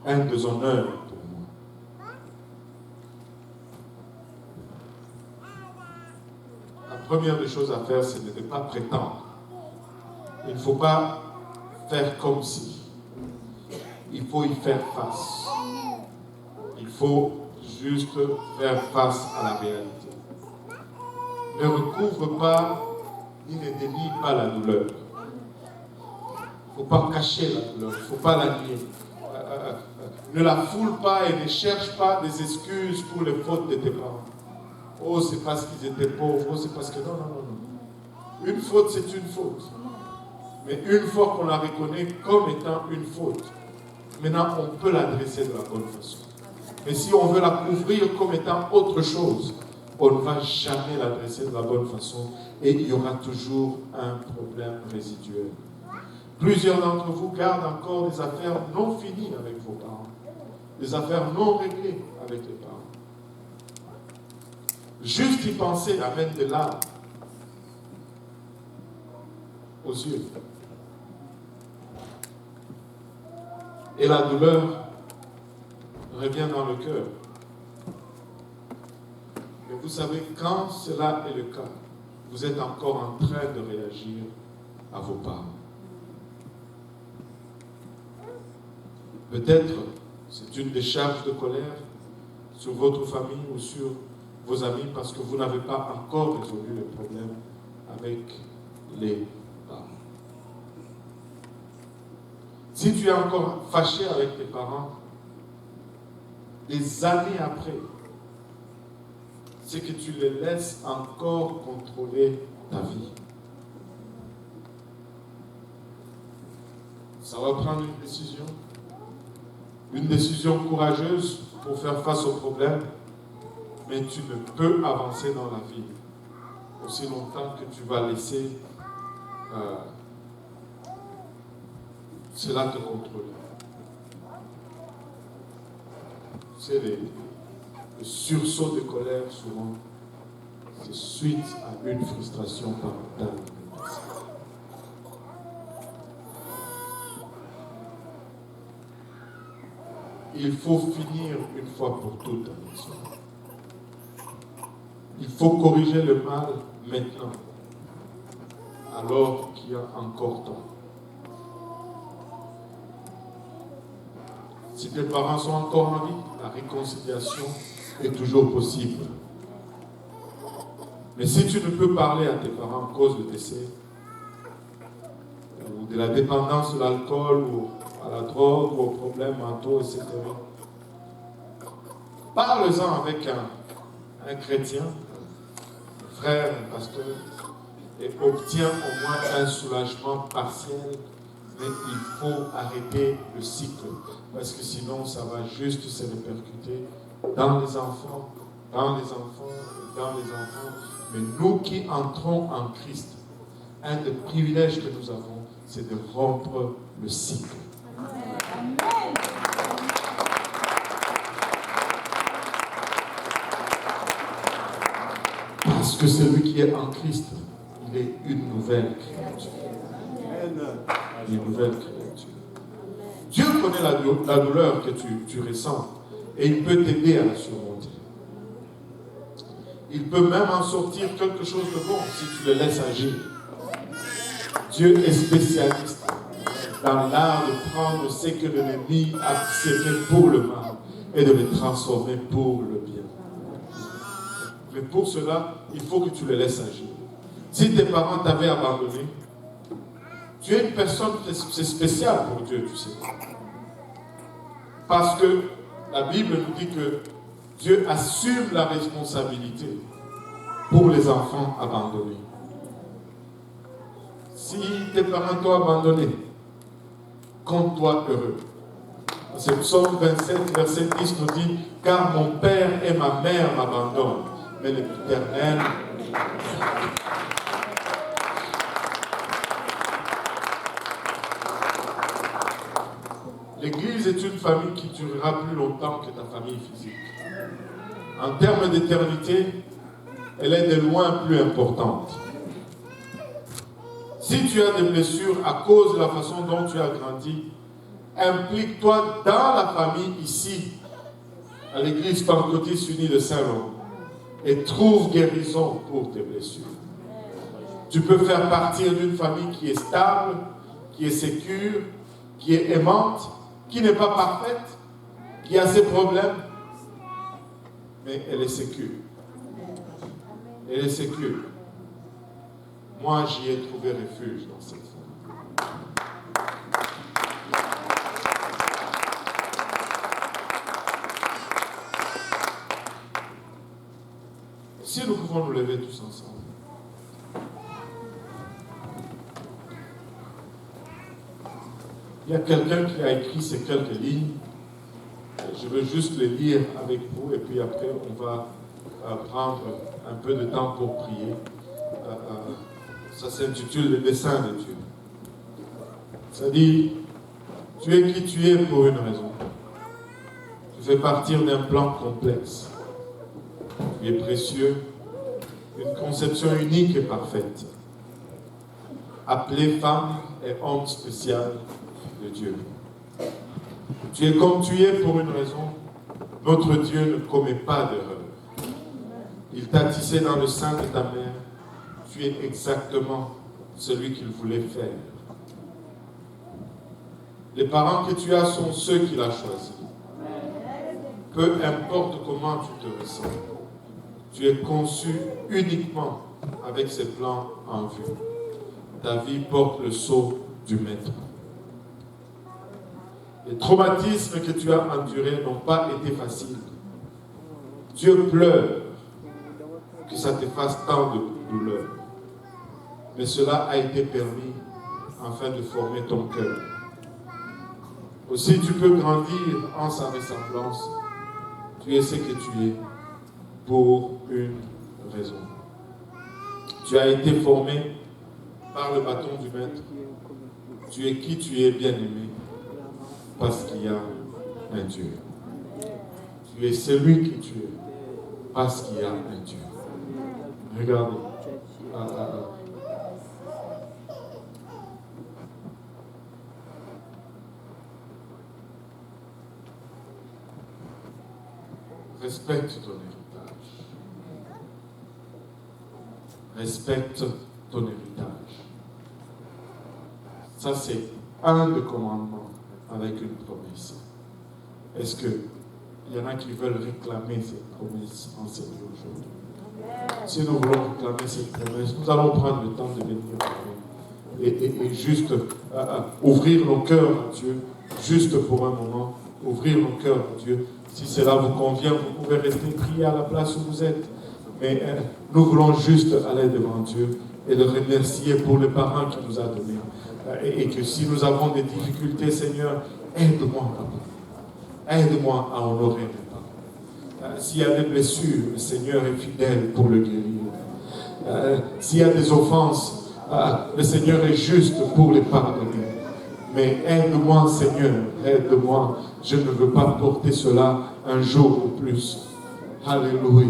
un déshonneur pour moi? La première des choses à faire, c'est de ne pas prétendre. Il ne faut pas faire comme si. Il faut y faire face. Il faut juste faire face à la réalité. Ne recouvre pas, ni ne dénie pas la douleur. Il ne faut pas cacher la douleur, il ne faut pas la nier. Ne la foule pas et ne cherche pas des excuses pour les fautes de tes parents. Oh, c'est parce qu'ils étaient pauvres, oh, c'est parce que... Non. Une faute, c'est une faute. Mais une fois qu'on la reconnaît comme étant une faute, maintenant on peut l'adresser de la bonne façon. Mais si on veut la couvrir comme étant autre chose, on ne va jamais l'adresser de la bonne façon et il y aura toujours un problème résiduel. Plusieurs d'entre vous gardent encore des affaires non finies avec vos parents, des affaires non réglées avec les parents. Juste y penser amène de larmes aux yeux. Et la douleur revient dans le cœur. Mais vous savez, quand cela est le cas, vous êtes encore en train de réagir à vos parents. Peut-être c'est une décharge de colère sur votre famille ou sur vos amis parce que vous n'avez pas encore résolu le problème avec les parents. Si tu es encore fâché avec tes parents, des années après, c'est que tu les laisses encore contrôler ta vie. Ça va prendre une décision courageuse pour faire face au problème, mais tu ne peux avancer dans la vie aussi longtemps que tu vas laisser cela te contrôler. C'est le sursaut de colère souvent, c'est suite à une frustration parentale. il faut finir une fois pour toutes avec cela. Il faut corriger le mal maintenant, alors qu'il y a encore temps. Si tes parents sont encore en vie, la réconciliation est toujours possible. Mais si tu ne peux parler à tes parents à cause de décès, ou de la dépendance de l'alcool, ou à la drogue, ou aux problèmes mentaux, etc., parle-en avec un chrétien, un frère, un pasteur, et obtiens au moins un soulagement partiel. Mais il faut arrêter le cycle, parce que sinon ça va juste se répercuter dans les enfants, dans les enfants, dans les enfants. Mais nous qui entrons en Christ, un des privilèges que nous avons, c'est de rompre le cycle. Amen. Parce que celui qui est en Christ, il est une nouvelle créature. Une nouvelle créature. Dieu connaît la douleur que tu ressens et il peut t'aider à la surmonter. Il peut même en sortir quelque chose de bon si tu le laisses agir. Dieu est spécialiste dans l'art de prendre ce que l'ennemi a sémé pour le mal et de le transformer pour le bien. Mais pour cela, il faut que tu le laisses agir. Si tes parents t'avaient abandonné, tu es une personne, c'est spécial pour Dieu, tu sais. Parce que la Bible nous dit que Dieu assume la responsabilité pour les enfants abandonnés. Si tes parents t'ont abandonné, compte-toi heureux. C'est Psaume 27, verset 10 nous dit « Car mon père et ma mère m'abandonnent, mais l'Éternel... » L'Église est une famille qui durera plus longtemps que ta famille physique. En termes d'éternité, elle est de loin plus importante. Si tu as des blessures à cause de la façon dont tu as grandi, implique-toi dans la famille ici, à l'Église Pentecôtiste Unie de Saint-Laurent, et trouve guérison pour tes blessures. Tu peux faire partie d'une famille qui est stable, qui est sécure, qui est aimante, qui n'est pas parfaite, qui a ses problèmes, mais elle est sécure. Elle est sécure. Moi, j'y ai trouvé refuge dans cette famille. Si nous pouvons nous lever tous ensemble. Il y a quelqu'un qui a écrit ces quelques lignes. Je veux juste les lire avec vous et puis après on va prendre un peu de temps pour prier. Ça s'intitule Le dessein de Dieu. Ça dit, tu es qui tu es pour une raison. Tu fais partir d'un plan complexe. Tu es précieux, une conception unique et parfaite. Appelé femme et homme spécial de Dieu. Tu es comme tu es pour une raison. Notre Dieu ne commet pas d'erreur. Il t'a tissé dans le sein de ta mère. Tu es exactement celui qu'il voulait faire. Les parents que tu as sont ceux qu'il a choisis. Peu importe comment tu te ressens, tu es conçu uniquement avec ses plans en vue. Ta vie porte le sceau du Maître. Les traumatismes que tu as endurés n'ont pas été faciles. Dieu pleure que ça te fasse tant de douleur. Mais cela a été permis afin de former ton cœur. Aussi, tu peux grandir en sa ressemblance. Tu es ce que tu es pour une raison. Tu as été formé par le bâton du Maître. Tu es qui tu es, bien-aimé, parce qu'il y a un Dieu. Tu es celui qui tu es, parce qu'il y a un Dieu. Regardez. Respecte ton héritage. Respecte ton héritage. Ça, c'est un des commandements avec une promesse. Est-ce qu'il y en a qui veulent réclamer cette promesse enseignée aujourd'hui? Si nous voulons réclamer cette promesse, nous allons prendre le temps de venir et juste ouvrir nos cœurs à Dieu, juste pour un moment, ouvrir nos cœurs à Dieu. Si cela vous convient, vous pouvez rester prier à la place où vous êtes. Mais nous voulons juste aller devant Dieu et le remercier pour les parents qu'il nous a donnés. Et que si nous avons des difficultés, Seigneur, aide-moi, Papa. Aide-moi à honorer mes parents. S'il y a des blessures, le Seigneur est fidèle pour le guérir. S'il y a des offenses, le Seigneur est juste pour les pardonner. Mais aide-moi, Seigneur, aide-moi. Je ne veux pas porter cela un jour de plus. Alléluia.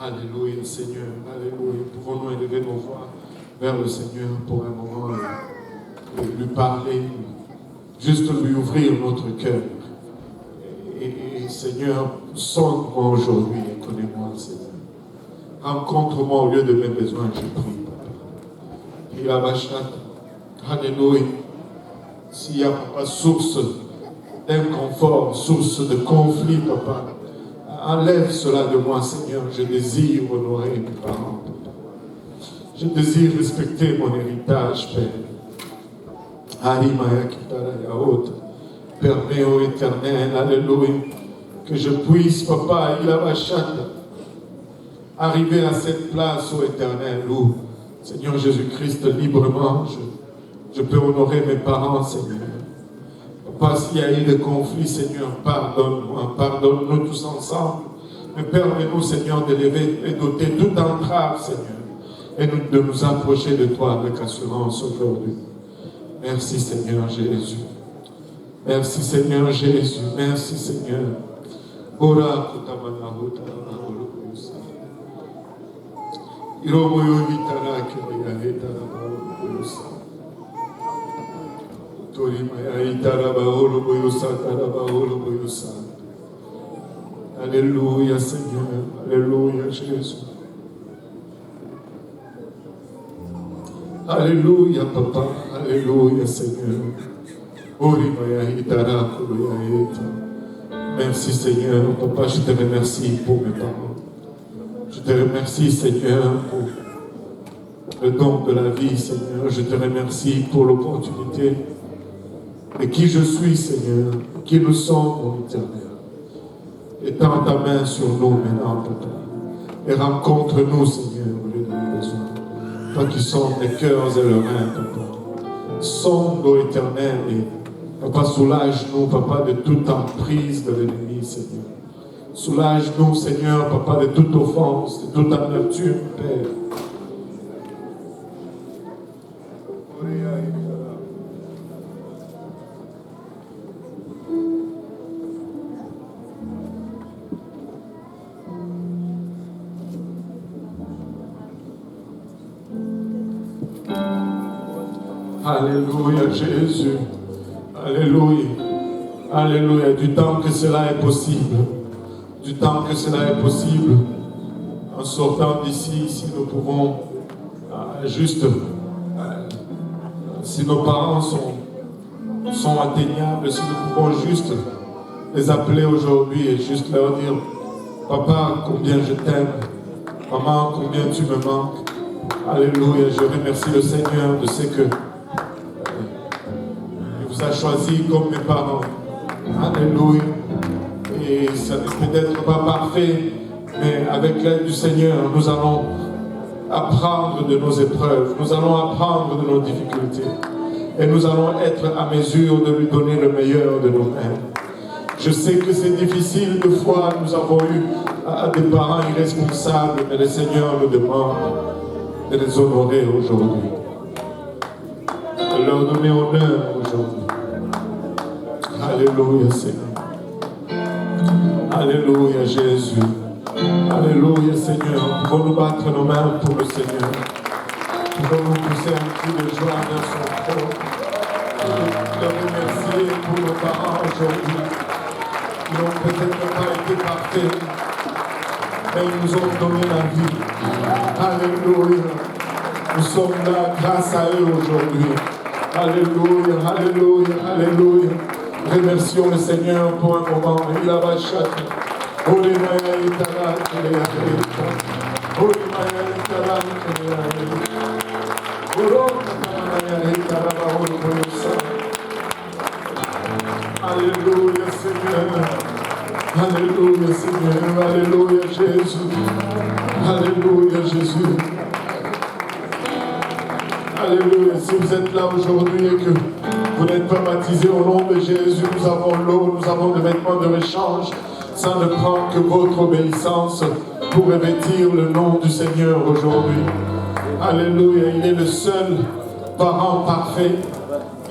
Alléluia, Seigneur, alléluia. Pouvons-nous élever nos voix vers le Seigneur pour un moment et lui parler, juste lui ouvrir notre cœur. Et Seigneur, sonde-moi aujourd'hui et connais-moi, Seigneur. Rencontre-moi au lieu de mes besoins, je prie, Papa. Et la bachate, alléluia. S'il y a, Papa, source d'inconfort, source de conflit, Papa, enlève cela de moi, Seigneur. Je désire honorer mes parents, Papa. Je désire respecter mon héritage, Père. Permets, ô Éternel, alléluia, que je puisse, Papa, arriver à cette place, ô Éternel, où, Seigneur Jésus-Christ, librement, je peux honorer mes parents, Seigneur. Papa, s'il y a eu des conflits, Seigneur, pardonne-moi, pardonne-nous tous ensemble. Mais permets-nous, Seigneur, d'élever et d'ôter toute entrave, Seigneur, et de nous approcher de toi avec assurance aujourd'hui. Merci, Seigneur Jésus. Merci, Seigneur Jésus. Merci, Seigneur. Ora kutamana hutara hulukusa. Iromoyo hitara kiriya hitara hulukusa. Torima hitara hulukusa tara hulukusa. Alléluia, Seigneur. Alléluia, Jésus. Alléluia, Papa. Alléluia, Seigneur. Merci, Seigneur. Papa, je te remercie pour mes parents. Je te remercie, Seigneur, pour le don de la vie, Seigneur. Je te remercie pour l'opportunité de qui je suis, Seigneur, qui nous sommes, mon Éternel. Étends ta main sur nous maintenant, Papa, et rencontre-nous, Seigneur, au lieu de nos besoins. Toi qui sondes les cœurs et les reins, Papa. Sonde, ô Éternel, et Papa, soulage-nous, Papa, de toute emprise de l'ennemi, Seigneur. Soulage-nous, Seigneur, Papa, de toute offense, de toute amertume, Père. Alléluia, Jésus. Alléluia. Alléluia. Du temps que cela est possible. Du temps que cela est possible. En sortant d'ici, si nous pouvons juste, si nos parents sont atteignables, si nous pouvons juste les appeler aujourd'hui et juste leur dire: Papa, combien je t'aime. Maman, combien tu me manques. Alléluia. Je remercie le Seigneur de ce que vous a choisi comme mes parents. Alléluia. Et ça n'est peut-être pas parfait, mais avec l'aide du Seigneur, nous allons apprendre de nos épreuves, nous allons apprendre de nos difficultés, et nous allons être à mesure de lui donner le meilleur de nous-mêmes. Je sais que c'est difficile, de fois nous avons eu à des parents irresponsables, mais le Seigneur nous demande de les honorer aujourd'hui, de leur donner honneur aujourd'hui. Alléluia, Seigneur. Alléluia, Jésus. Alléluia, Seigneur. Pouvons-nous battre nos mains pour le Seigneur. Pouvons-nous pousser un cri de joie vers son trône. Le remercier pour nos parents aujourd'hui, qui n'ont peut-être pas été parfaits, mais ils nous ont donné la vie. Alléluia. Nous sommes là grâce à eux aujourd'hui. Alléluia, alléluia, alléluia. Remercions le Seigneur pour un moment. Il a bâché. Alléluia, Seigneur. Alléluia, Seigneur. Alléluia, Jésus. Alléluia, Jésus. Alléluia. Si vous êtes là aujourd'hui et que vous n'êtes pas baptisé au nom de Jésus, nous avons l'eau, nous avons des vêtements de rechange. Ça ne prend que votre obéissance pour revêtir le nom du Seigneur aujourd'hui. Alléluia. Il est le seul parent parfait.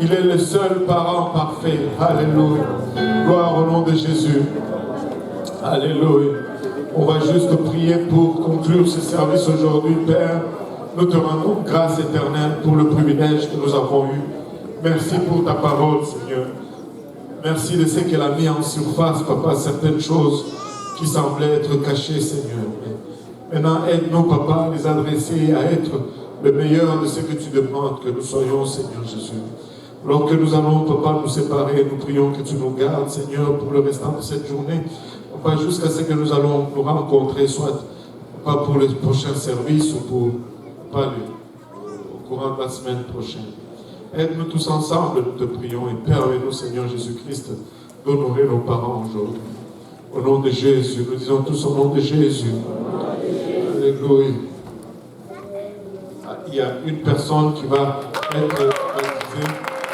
Il est le seul parent parfait. Alléluia. Gloire au nom de Jésus. Alléluia. On va juste prier pour conclure ce service aujourd'hui, Père. Nous te rendons grâce éternelle pour le privilège que nous avons eu. Merci pour ta parole, Seigneur. Merci de ce qu'elle a mis en surface, Papa, certaines choses qui semblaient être cachées, Seigneur. Maintenant, aide-nous, Papa, à les adresser, à être le meilleur de ce que tu demandes que nous soyons, Seigneur Jésus. Alors que nous allons, Papa, nous séparer, nous prions que tu nous gardes, Seigneur, pour le restant de cette journée. Papa, jusqu'à ce que nous allons nous rencontrer, soit pas pour le prochain service ou pour pas au courant de la semaine prochaine. Aide-nous tous ensemble, nous te prions, et permets-nous, Seigneur Jésus-Christ, d'honorer nos parents aujourd'hui. Au nom de Jésus, nous disons tous au nom de Jésus. Alléluia. Il y a une personne qui va être baptisée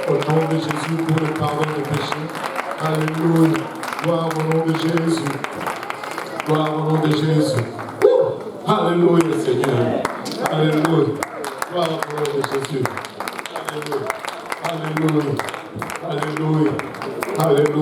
au nom de Jésus pour le pardon des péchés. Alléluia. Gloire au nom de Jésus. Gloire au nom de Jésus. Alléluia, Seigneur. Alléluia. Gloire au nom de Jésus. Alléluia. Alléluia. Alléluia. Alléluia.